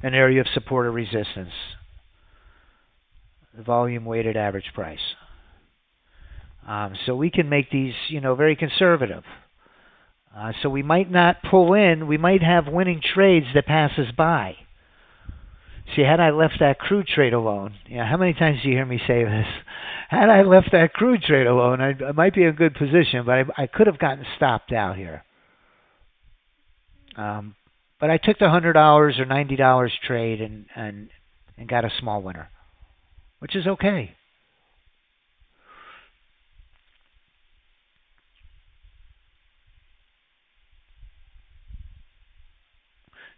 area of support or resistance. The volume weighted average price. So we can make these, very conservative. So we might not pull in. We might have winning trades that pass us by. See, had I left that crude trade alone, how many times do you hear me say this? Had I left that crude trade alone, I might be in a good position, but I could have gotten stopped out here. But I took the $100 or $90 trade and got a small winner, which is okay.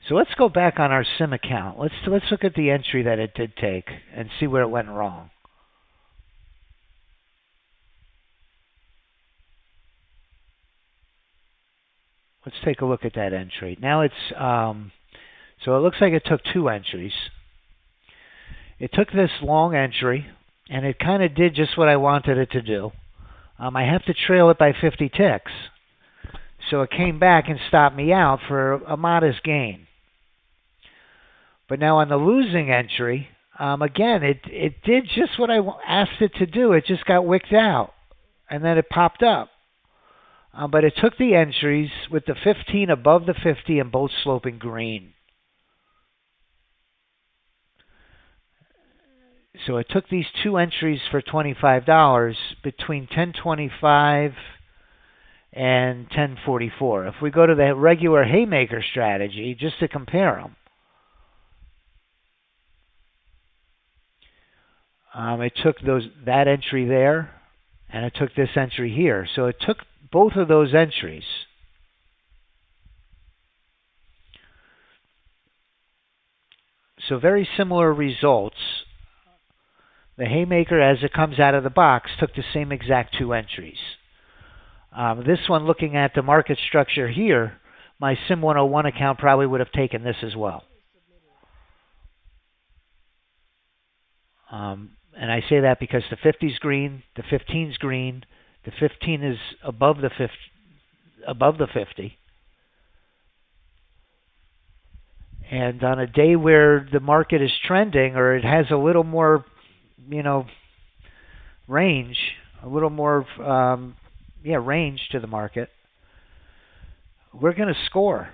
So let's go back on our sim account. Let's look at the entry that it did take and see where it went wrong. Let's take a look at that entry. Now it's so it looks like it took two entries. It took this long entry, and it kind of did just what I wanted it to do. I have to trail it by 50 ticks. So it came back and stopped me out for a modest gain. But now on the losing entry, again, it did just what I asked it to do. It just got wicked out, and then it popped up. But it took the entries with the 15 above the 50 and both sloping green. So it took these two entries for $25 between 10.25 and 10.44. If we go to the regular haymaker strategy, just to compare them, it took that entry there, and it took this entry here. So it took both of those entries. So very similar results. The haymaker, as it comes out of the box, took the same exact two entries. This one, looking at the market structure here, my Sim 101 account probably would have taken this as well. And I say that because the 50's green, the 15's green, the 15 is above the 50. And on a day where the market is trending, or it has a little more, range, a little more, range to the market, we're going to score.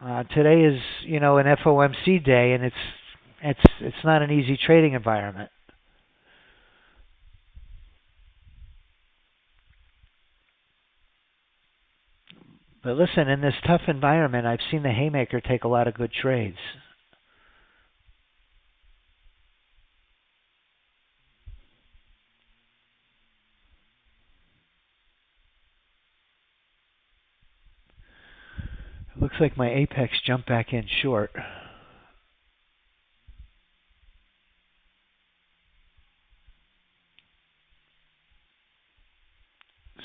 Today is, an FOMC day, and it's not an easy trading environment. But listen, in this tough environment, I've seen the haymaker take a lot of good trades. It looks like my apex jumped back in short.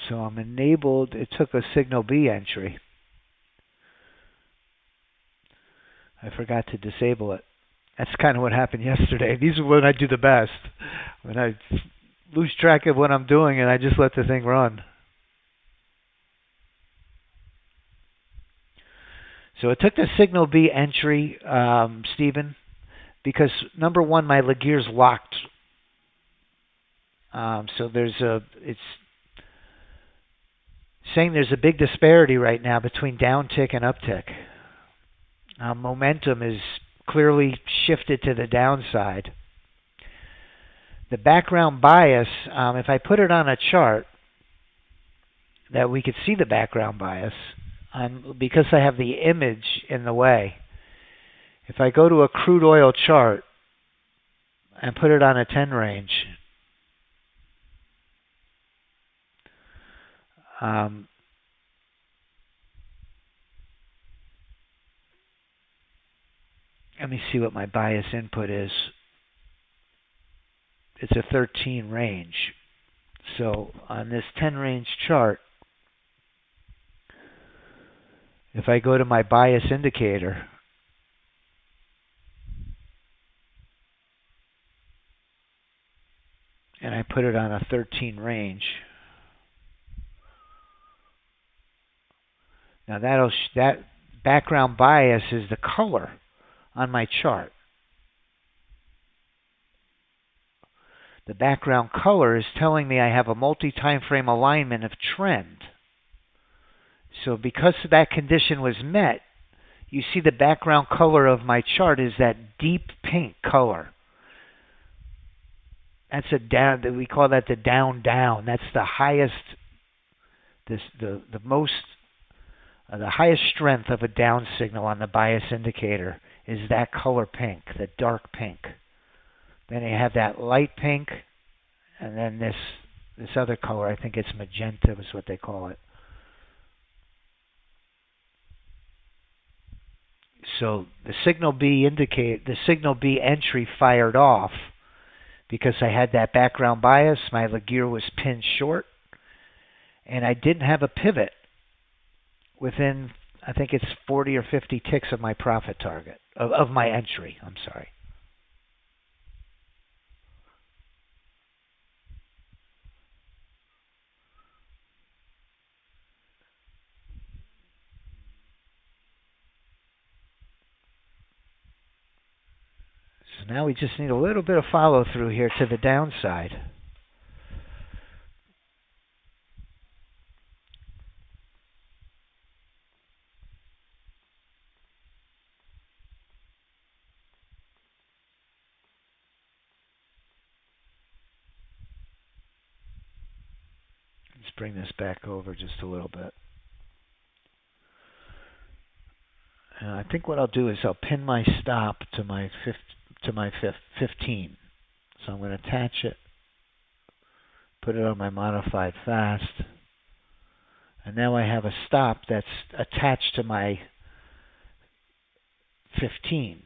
So I'm enabled. It took a signal B entry. I forgot to disable it. That's kind of what happened yesterday. These are when I do the best. When I lose track of what I'm doing and I just let the thing run. So it took the signal B entry, Stephen, because number one, my Laguerre's locked. So it's saying there's a big disparity right now between downtick and uptick. Momentum is clearly shifted to the downside. The background bias, if I put it on a chart that we could see the background bias, because I have the image in the way, if I go to a crude oil chart and put it on a 10 range, let me see what my bias input is. It's a 13 range. So on this 10 range chart, if I go to my bias indicator, and I put it on a 13 range, now that background bias is the color on my chart. The background color is telling me I have a multi-time frame alignment of trend. So because that condition was met, you see the background color of my chart is that deep pink color. That's a down. We call that the down. That's the highest, the highest strength of a down signal on the bias indicator is that color pink, the dark pink. Then you have that light pink, and then this other color. I think it's magenta is what they call it. So the signal B entry fired off because I had that background bias. My gear was pinned short, and I didn't have a pivot within, I think it's 40 or 50 ticks of my profit target, of my entry. I'm sorry. So now we just need a little bit of follow through here to the downside. Let's bring this back over just a little bit. I think what I'll do is I'll pin my stop to my 15. So I'm going to attach it, put it on my modified fast, and now I have a stop that's attached to my 15.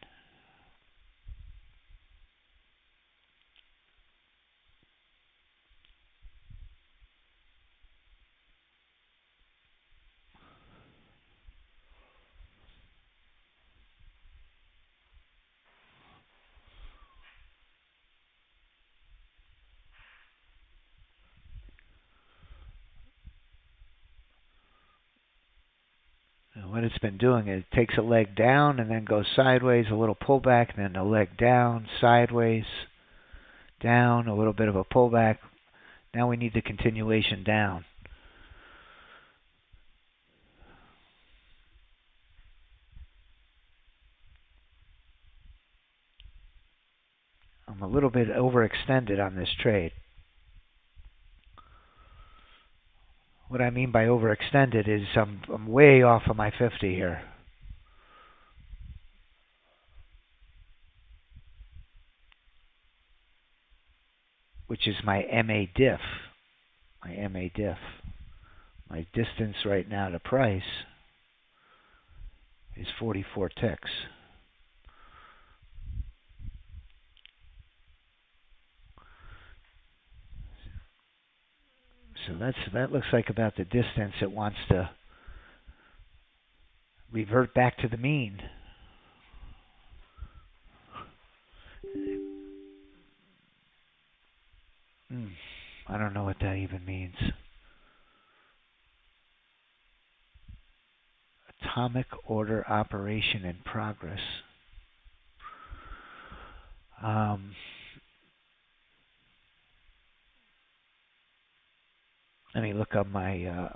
What it's been doing is it takes a leg down and then goes sideways, a little pullback, and then a leg down, sideways, down, a little bit of a pullback. Now we need the continuation down. I'm a little bit overextended on this trade. What I mean by overextended is I'm way off of my 50 here. Which is my MA diff. My MA diff. My distance right now to price is 44 ticks. So that looks like about the distance it wants to revert back to the mean. I don't know what that even means. Atomic order operation in progress. Let me look up my...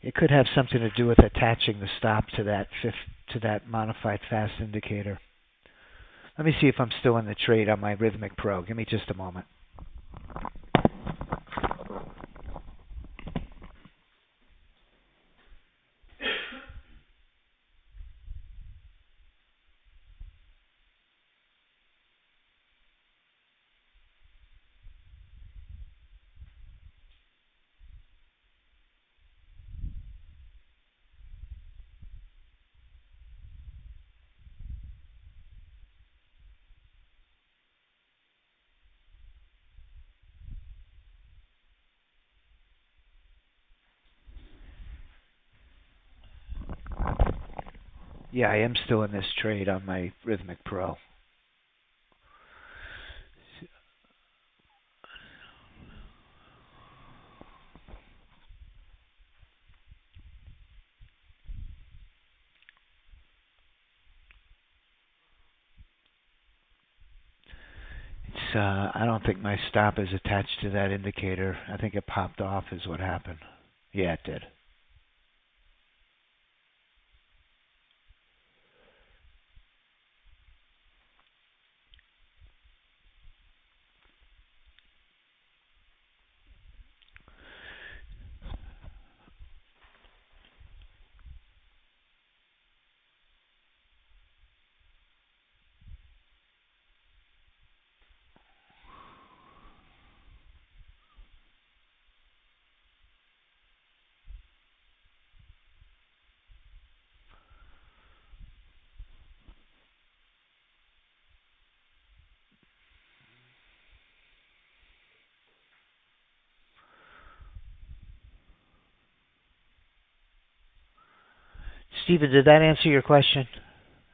it could have something to do with attaching the stop to that modified fast indicator. Let me see if I'm still in the trade on my Rhythmic Pro. Give me just a moment. Yeah, I am still in this trade on my Rhythmic Pro. It's I don't think my stop is attached to that indicator. I think it popped off is what happened. Yeah, it did. Stephen, did that answer your question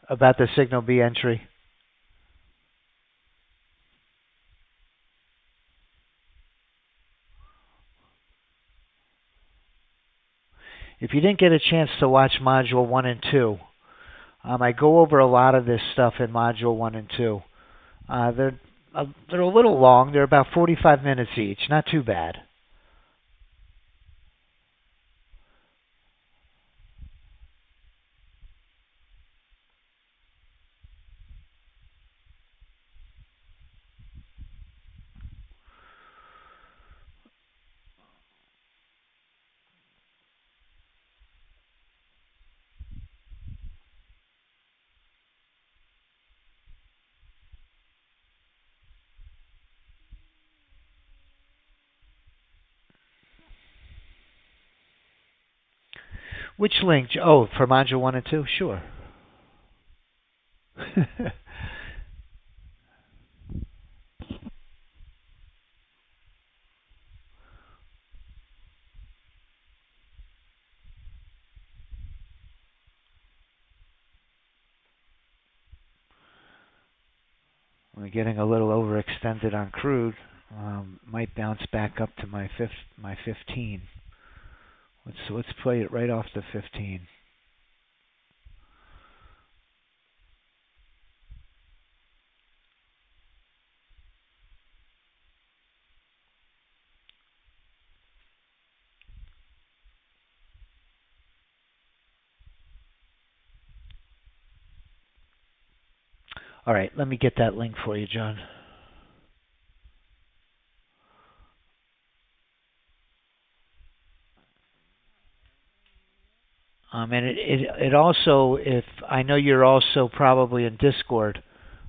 about the signal B entry? If you didn't get a chance to watch Module 1 and 2, I go over a lot of this stuff in Module 1 and 2. They're a little long. They're about 45 minutes each. Not too bad. Which link? Oh, for Module 1 and 2? Sure. We're getting a little overextended on crude. Might bounce back up to my 15. Let's play it right off the 15. All right, let me get that link for you, John. And it also, if I know you're also probably in Discord,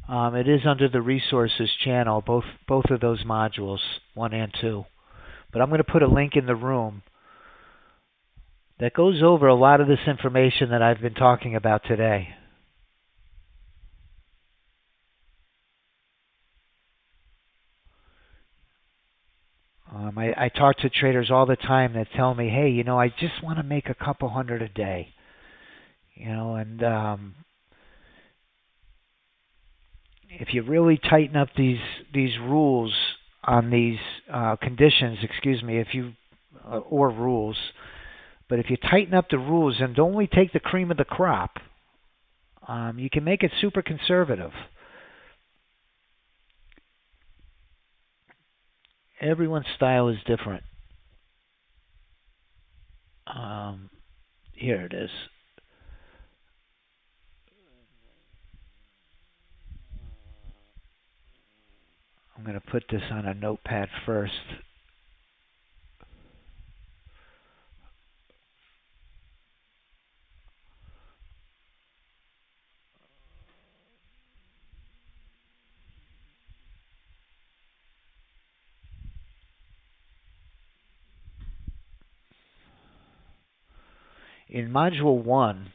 it is under the resources channel, both of those modules, 1 and 2. But I'm going to put a link in the room that goes over a lot of this information that I've been talking about today. I talk to traders all the time that tell me, hey, I just want to make a couple hundred a day. And if you really tighten up these rules on these conditions, or rules, but if you tighten up the rules and only take the cream of the crop, you can make it super conservative. Everyone's style is different. Here it is. I'm going to put this on a notepad first. In Module 1,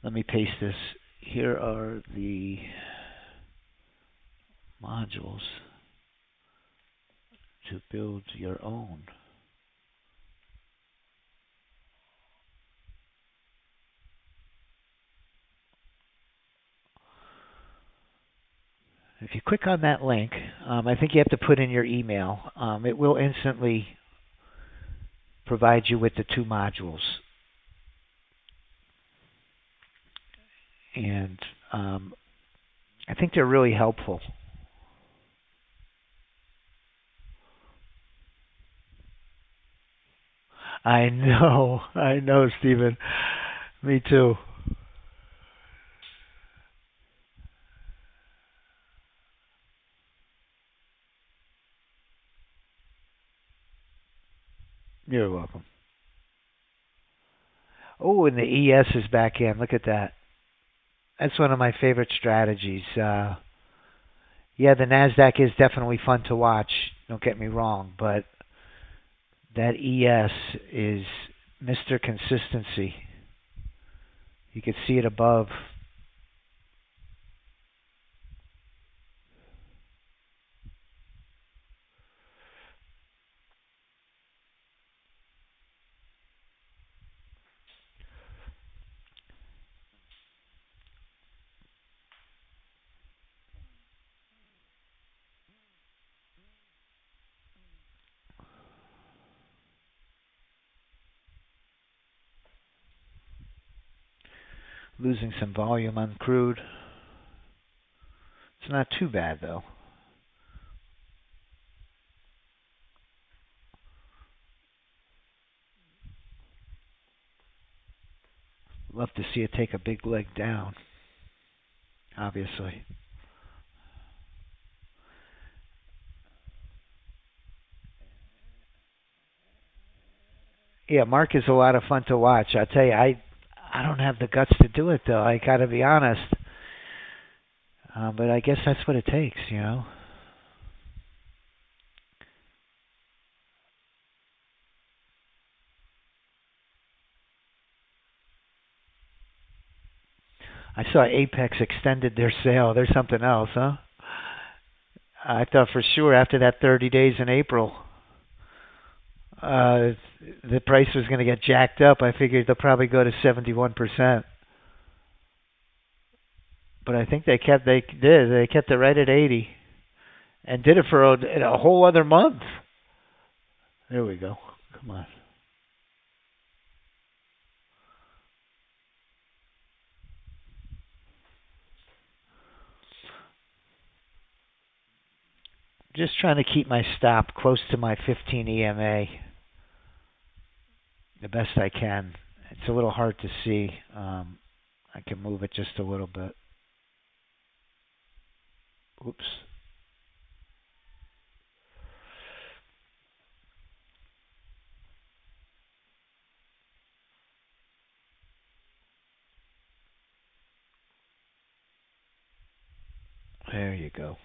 let me paste this. Here are the modules to build your own. If you click on that link, I think you have to put in your email. It will instantly provide you with the 2 modules. And I think they're really helpful. I know, Stephen. Me too. You're welcome. Oh, and the ES is back in. Look at that. That's one of my favorite strategies. Yeah, the NASDAQ is definitely fun to watch. Don't get me wrong, but that ES is Mr. Consistency. You can see it above. Losing some volume on crude. It's not too bad, though. Love to see it take a big leg down, obviously. Yeah, Mark is a lot of fun to watch. I tell you, I don't have the guts to do it, though. I got to be honest. But I guess that's what it takes, you know. I saw Apex extended their sale. There's something else, huh? I thought for sure after that 30 days in April, the price was going to get jacked up. I figured they'll probably go to 71%. But I think they kept it right at 80 and did it for a whole other month. There we go. Come on. Just trying to keep my stop close to my 15 EMA the best I can. It's a little hard to see. I can move it just a little bit. Oops. There you go.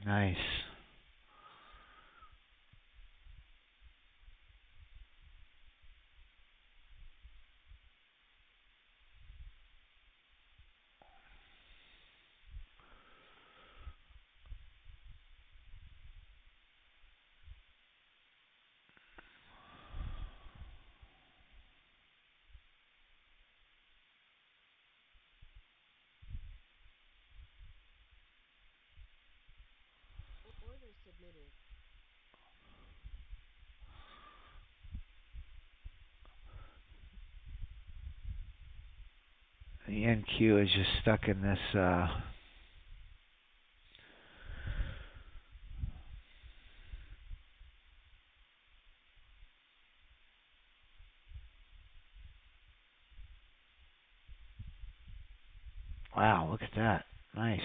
Nice. The NQ is just stuck in this. Wow, look at that. Nice.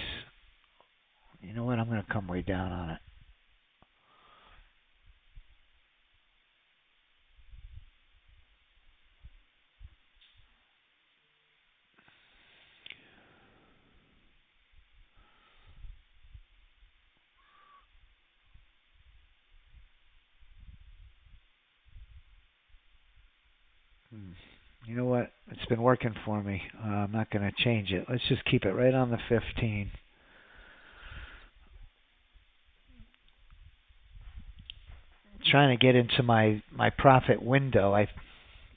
You know what? I'm going to come way down on it. You know what? It's been working for me. I'm not going to change it. Let's just keep it right on the 15. Trying to get into my profit window. I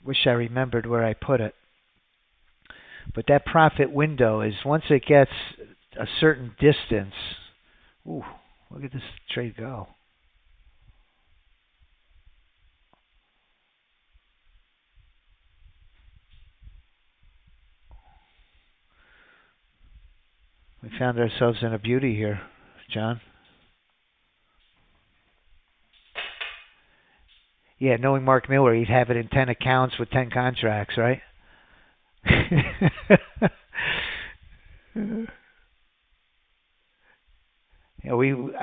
wish I remembered where I put it. But that profit window is once it gets a certain distance. Ooh, look at this trade go. We found ourselves in a beauty here, John. Yeah, knowing Mark Miller, he'd have it in 10 accounts with 10 contracts, right? I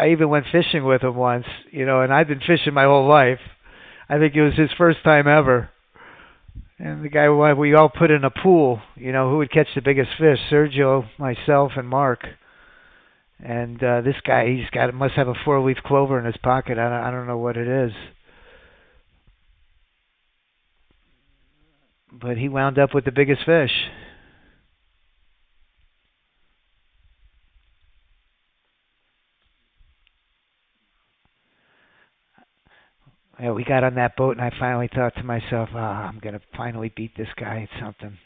even went fishing with him once, and I've been fishing my whole life. I think it was his first time ever. And the guy, we all put in a pool, who would catch the biggest fish? Sergio, myself, and Mark. And this guy, must have a 4-leaf clover in his pocket. I don't know what it is. But he wound up with the biggest fish. Yeah, we got on that boat, and I finally thought to myself, I'm going to finally beat this guy at something.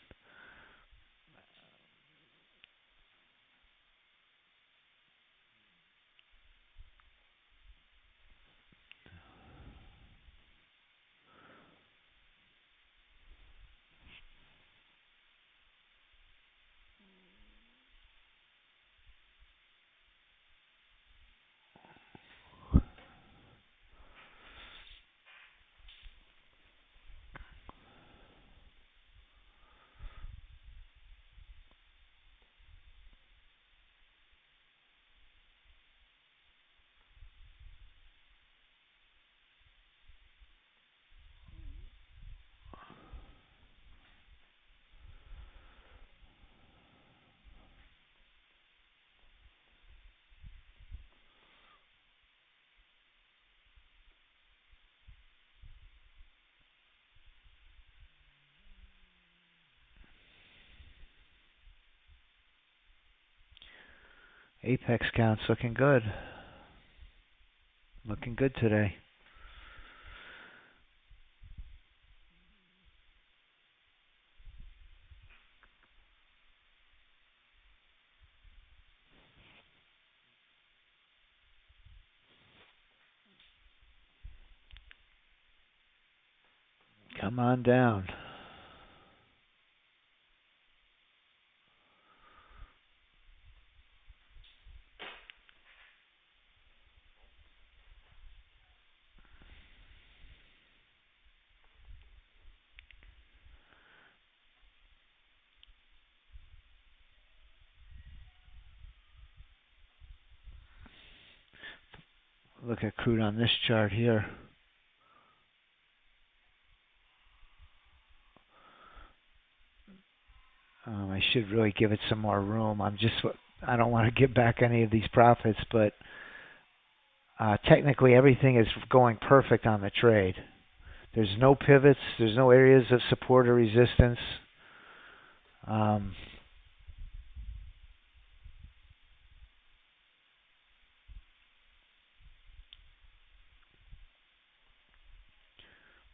Apex count's looking good. Looking good today. Come on down. Look at crude on this chart here. I should really give it some more room. I don't want to give back any of these profits, but technically everything is going perfect on the trade. There's no pivots. There's no areas of support or resistance.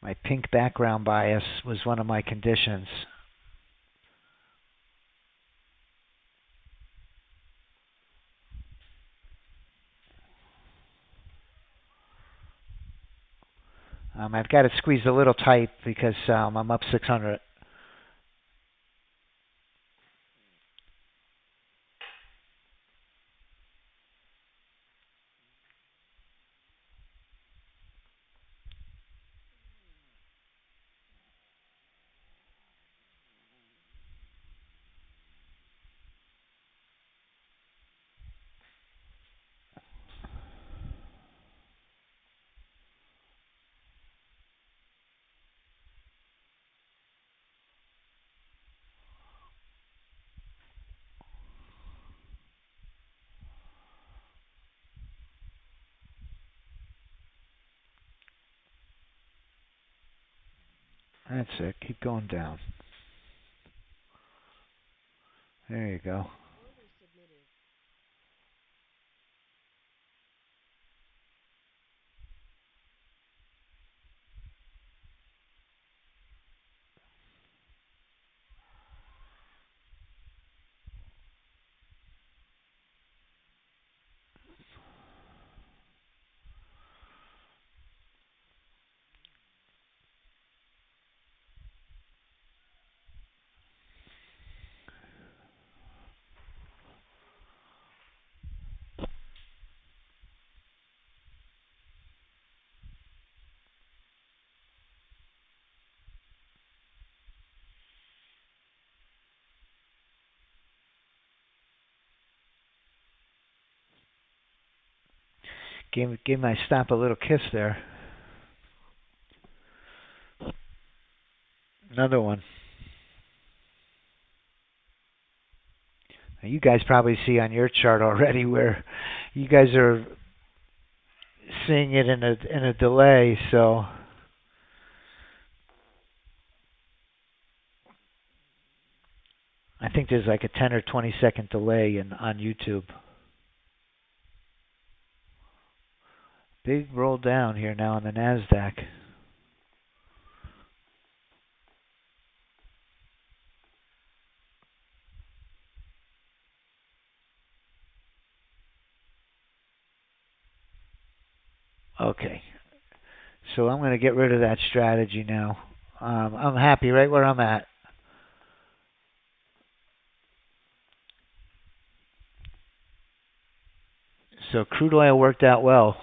My pink background bias was one of my conditions. I've got it squeezed a little tight because I'm up 600. That's it. Keep going down. There you go. Gave my stop a little kiss there. Another one. Now you guys probably see on your chart already where you guys are seeing it in a delay, so I think there's like a 10 or 20 second delay on YouTube. Big roll down here now on the NASDAQ. Okay, so I'm going to get rid of that strategy now. I'm happy right where I'm at. So crude oil worked out well.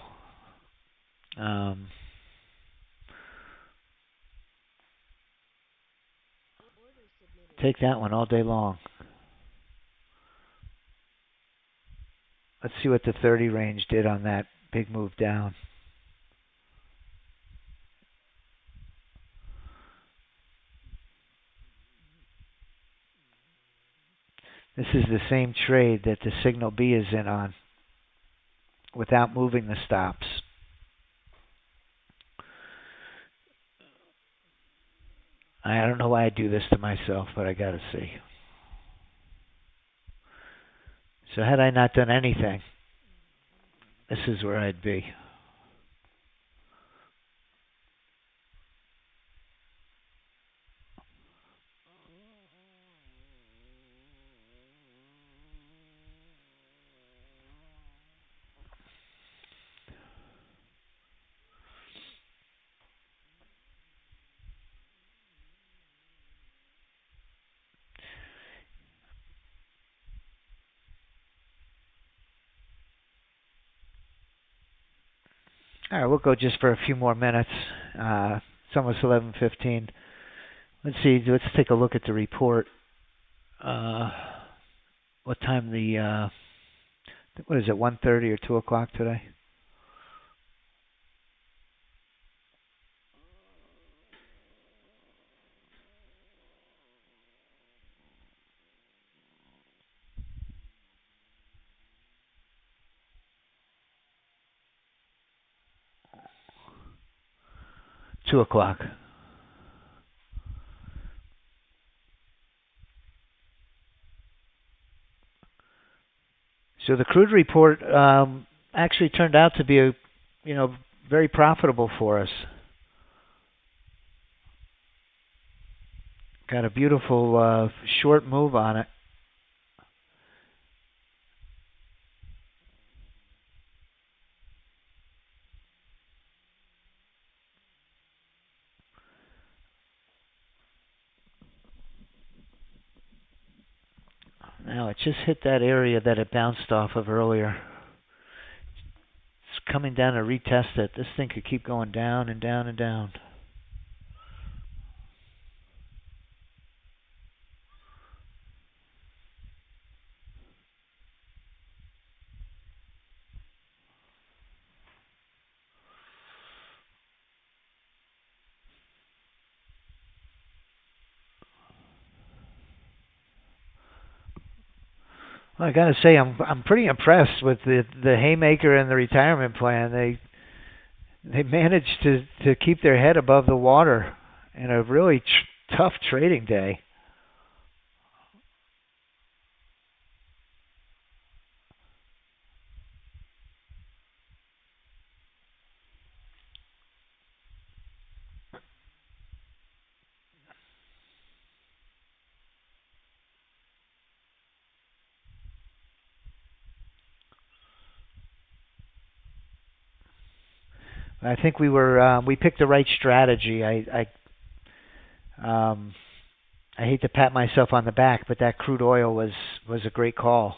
Take that one all day long. Let's see what the 30 range did on that big move down. This is the same trade that the signal B is in on without moving the stops. I don't know why I do this to myself, but I got to see. So had I not done anything, this is where I'd be. All right, we'll go just for a few more minutes. It's almost 11:15. Let's see. Let's take a look at the report. What time what is it? 1:30 or 2 o'clock today? Two o'clock. So the crude report actually turned out to be very profitable for us. Got a beautiful short move on it. Now it just hit that area that it bounced off of earlier. It's coming down to retest it. This thing could keep going down and down and down. Well, I got to say, I'm pretty impressed with the haymaker and the retirement plan. They managed to keep their head above the water and a really tough trading day. I think we picked the right strategy. Um, I hate to pat myself on the back, but that crude oil was a great call.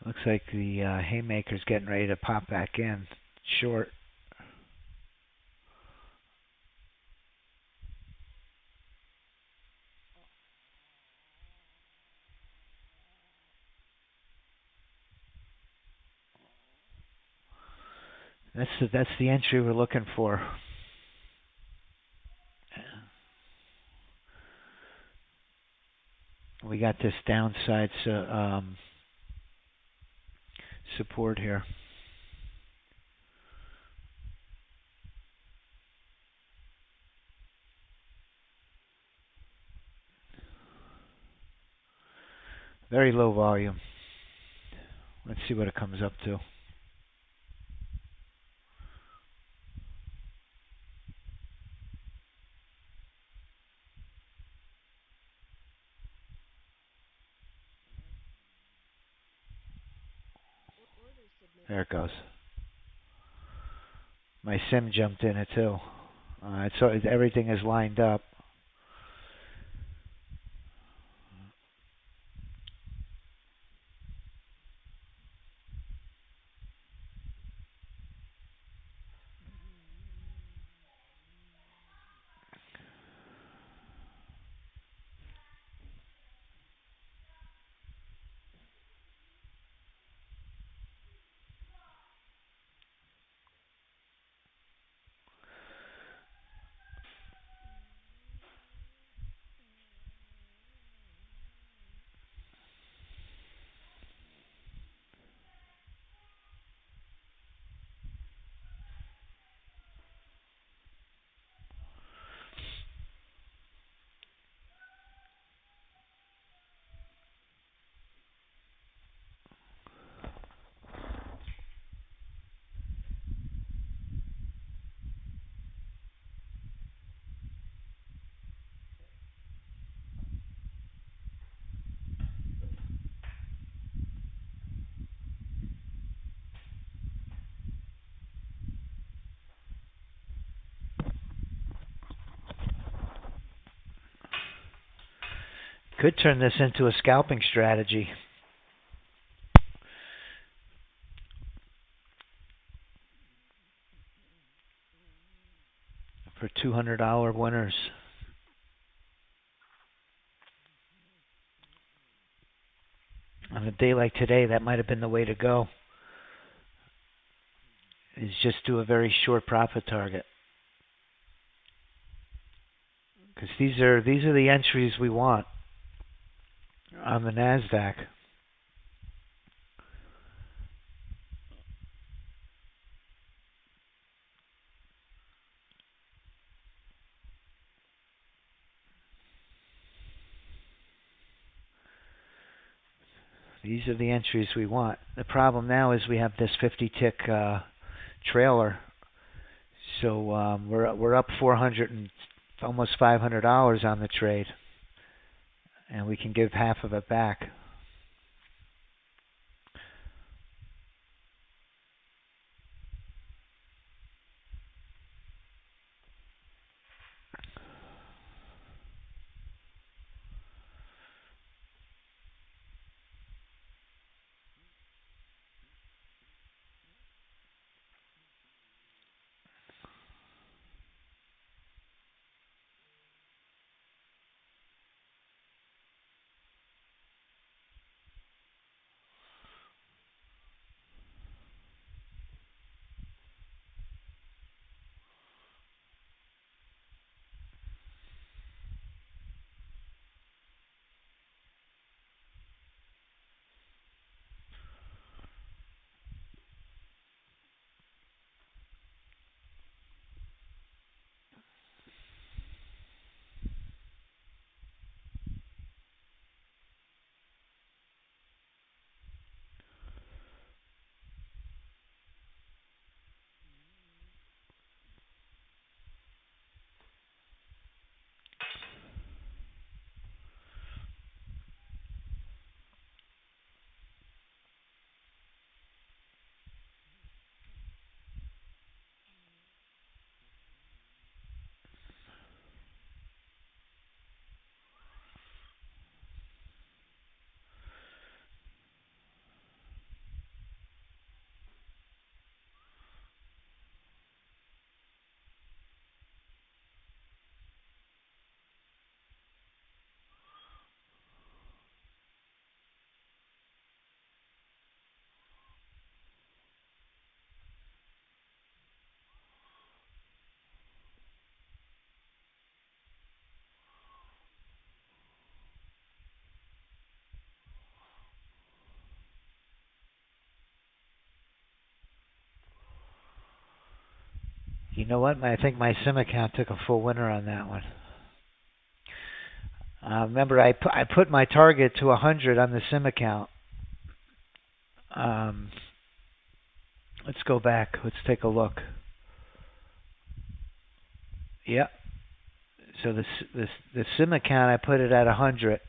Looks like the haymaker's getting ready to pop back in short. That's the entry we're looking for. We got this downside support here. Very low volume. Let's see what it comes up to. There it goes. My sim jumped in it too. So everything is lined up. Could turn this into a scalping strategy. For $200 winners. On a day like today, that might have been the way to go. Is just do a very short profit target. Because these are the entries we want on the NASDAQ. These are the entries we want. The problem now is we have this 50-tick trailer, so we're up 400 and almost $500 on the trade, and we can give half of it back. You know what? I think my sim account took a full winner on that one. Remember, I put my target to 100 on the sim account. Let's go back. Let's take a look. Yep. So the sim account, I put it at 100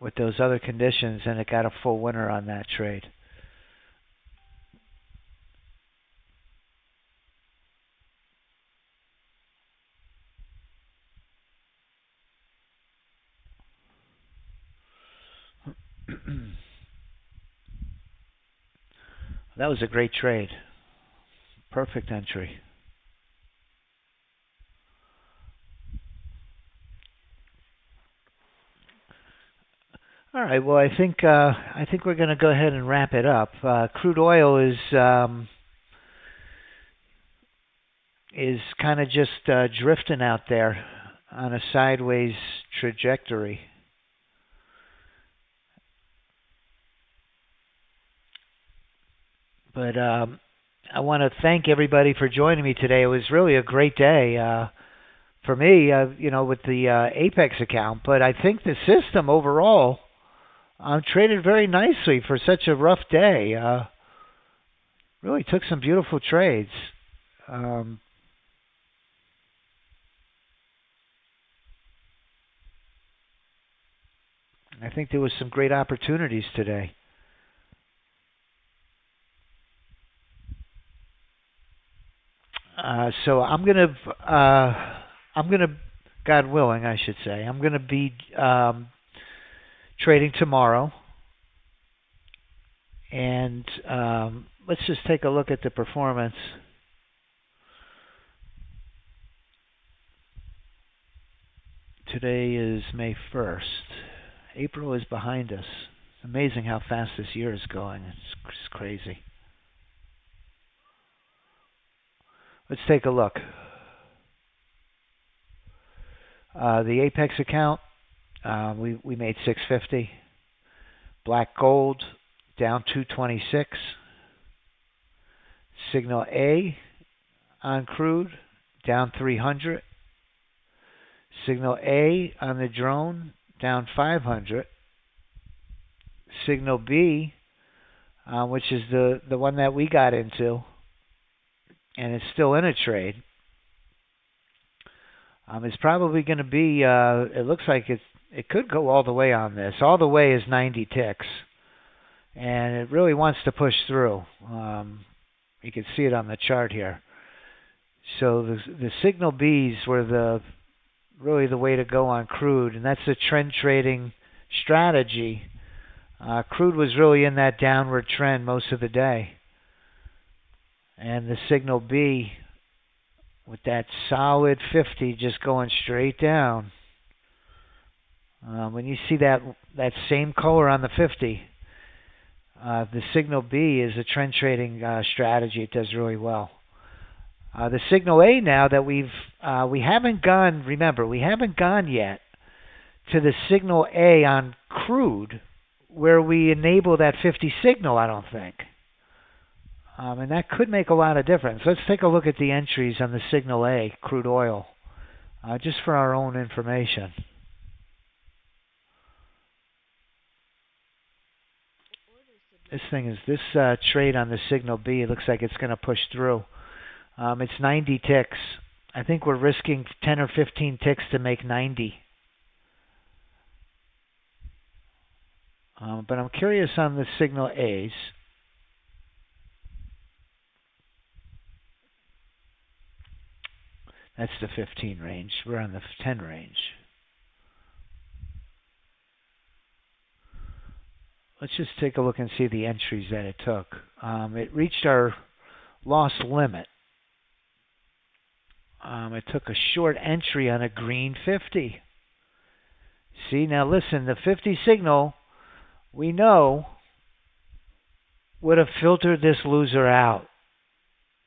with those other conditions, and it got a full winner on that trade. That was a great trade. Perfect entry. All right. Well, I think we're going to go ahead and wrap it up. Crude oil is kind of just drifting out there on a sideways trajectory. But I want to thank everybody for joining me today. It was really a great day for me, with the Apex account. But I think the system overall traded very nicely for such a rough day. Really took some beautiful trades. I think there was some great opportunities today. So I'm gonna, God willing, I should say, I'm gonna be trading tomorrow, and let's just take a look at the performance. Today is May 1st. April is behind us. It's amazing how fast this year is going. It's crazy. Let's take a look. The Apex account, we made 650. Black gold down 226. Signal A on crude down 300. Signal A on the drone down 500. Signal B, which is the one that we got into, and it's still in a trade. It's probably going to be, it looks like It could go all the way on this. All the way is 90 ticks. And it really wants to push through. You can see it on the chart here. So the signal Bs were really the way to go on crude, and that's a trend trading strategy. Crude was really in that downward trend most of the day. And the signal B with that solid 50 just going straight down. When you see that same color on the 50, the signal B is a trend trading strategy. It does really well. The signal A now that we haven't gone, remember, we haven't gone yet to the signal A on crude where we enable that 50 signal, I don't think. And that could make a lot of difference. Let's take a look at the entries on the signal A, crude oil, just for our own information. This trade on the signal B, it looks like it's going to push through. It's 90 ticks. I think we're risking 10 or 15 ticks to make 90. But I'm curious on the signal A's. That's the 15 range. We're on the 10 range. Let's just take a look and see the entries that it took. It reached our loss limit. It took a short entry on a green 50. See, now listen, the 50 signal, we know, would have filtered this loser out.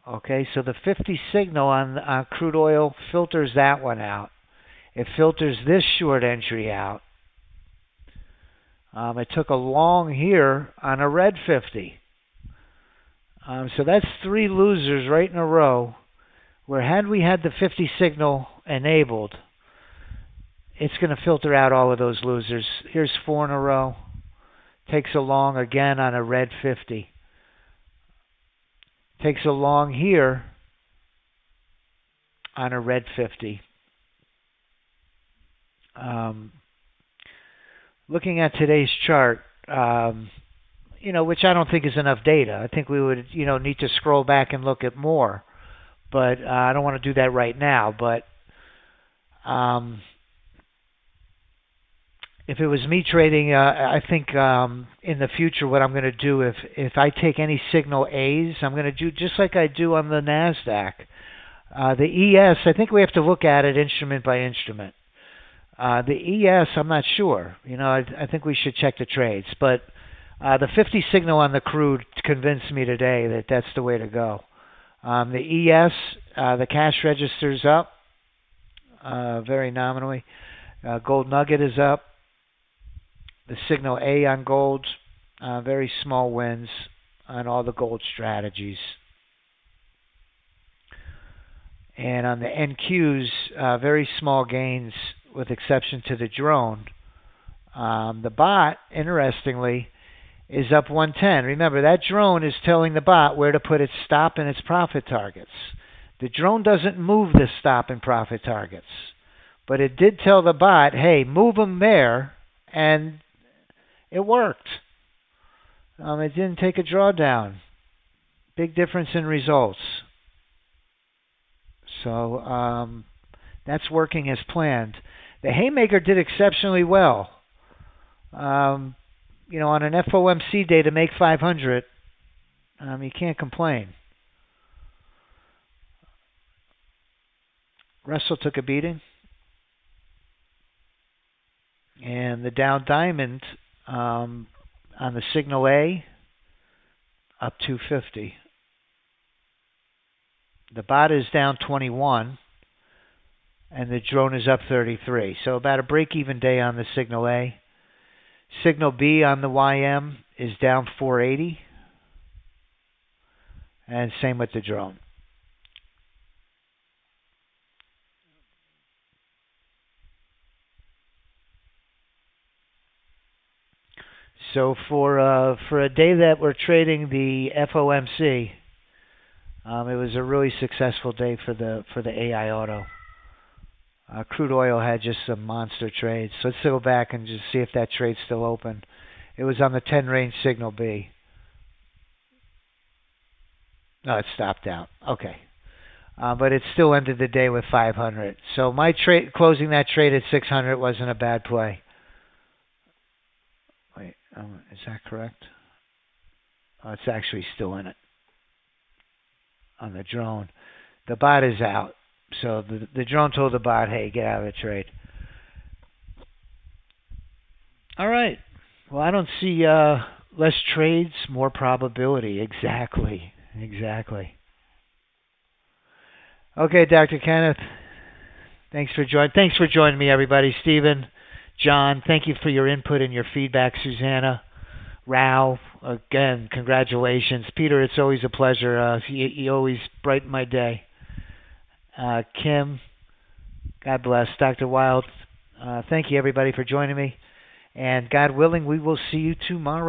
Okay, so the 50 signal on crude oil filters that one out. It filters this short entry out. It took a long here on a red 50. So that's 3 losers right in a row, where had we had the 50 signal enabled, it's going to filter out all of those losers. Here's 4 in a row. Takes a long again on a red 50. Takes a long here on a red 50. Looking at today's chart, which I don't think is enough data. I think we would, need to scroll back and look at more. But I don't want to do that right now. But if it was me trading, I think in the future what I'm going to do, if I take any signal A's, I'm going to do just like I do on the NASDAQ. The ES, I think we have to look at it instrument by instrument. The ES, I'm not sure. I think we should check the trades. But the 50 signal on the crude convinced me today that that's the way to go. The ES, the cash register's up very nominally. Gold nugget is up. The signal A on gold, very small wins on all the gold strategies. And on the NQs, very small gains with exception to the drone. The bot, interestingly, is up 110. Remember, that drone is telling the bot where to put its stop and its profit targets. The drone doesn't move the stop and profit targets. But it did tell the bot, hey, move them there, and it worked. It didn't take a drawdown. Big difference in results. So that's working as planned. The Haymaker did exceptionally well. On an FOMC day to make 500, you can't complain. Russell took a beating. And the Dow Diamond on the signal A, up 250. The bot is down 21, and the drone is up 33. So about a break-even day on the signal A. Signal B on the YM is down 480, and same with the drone. So for a day that we're trading the FOMC, it was a really successful day for the AI auto. Crude oil had just some monster trades. So let's go back and just see if that trade's still open. It was on the 10 range signal B. No, it stopped out. Okay. But it still ended the day with 500. So my trade, closing that trade at 600 wasn't a bad play. Wait, is that correct? Oh, it's actually still in it on the drone. The bot is out. So the drone told the bot, hey, get out of the trade. All right. Well, I don't see less trades, more probability. Exactly. Okay, Dr. Kenneth. Thanks for joining me, everybody. Stephen, John, thank you for your input and your feedback. Susanna, Rao, again, congratulations. Peter, it's always a pleasure. You always brighten my day. Kim, God bless. Dr. Wild, thank you, everybody, for joining me. And God willing, we will see you tomorrow.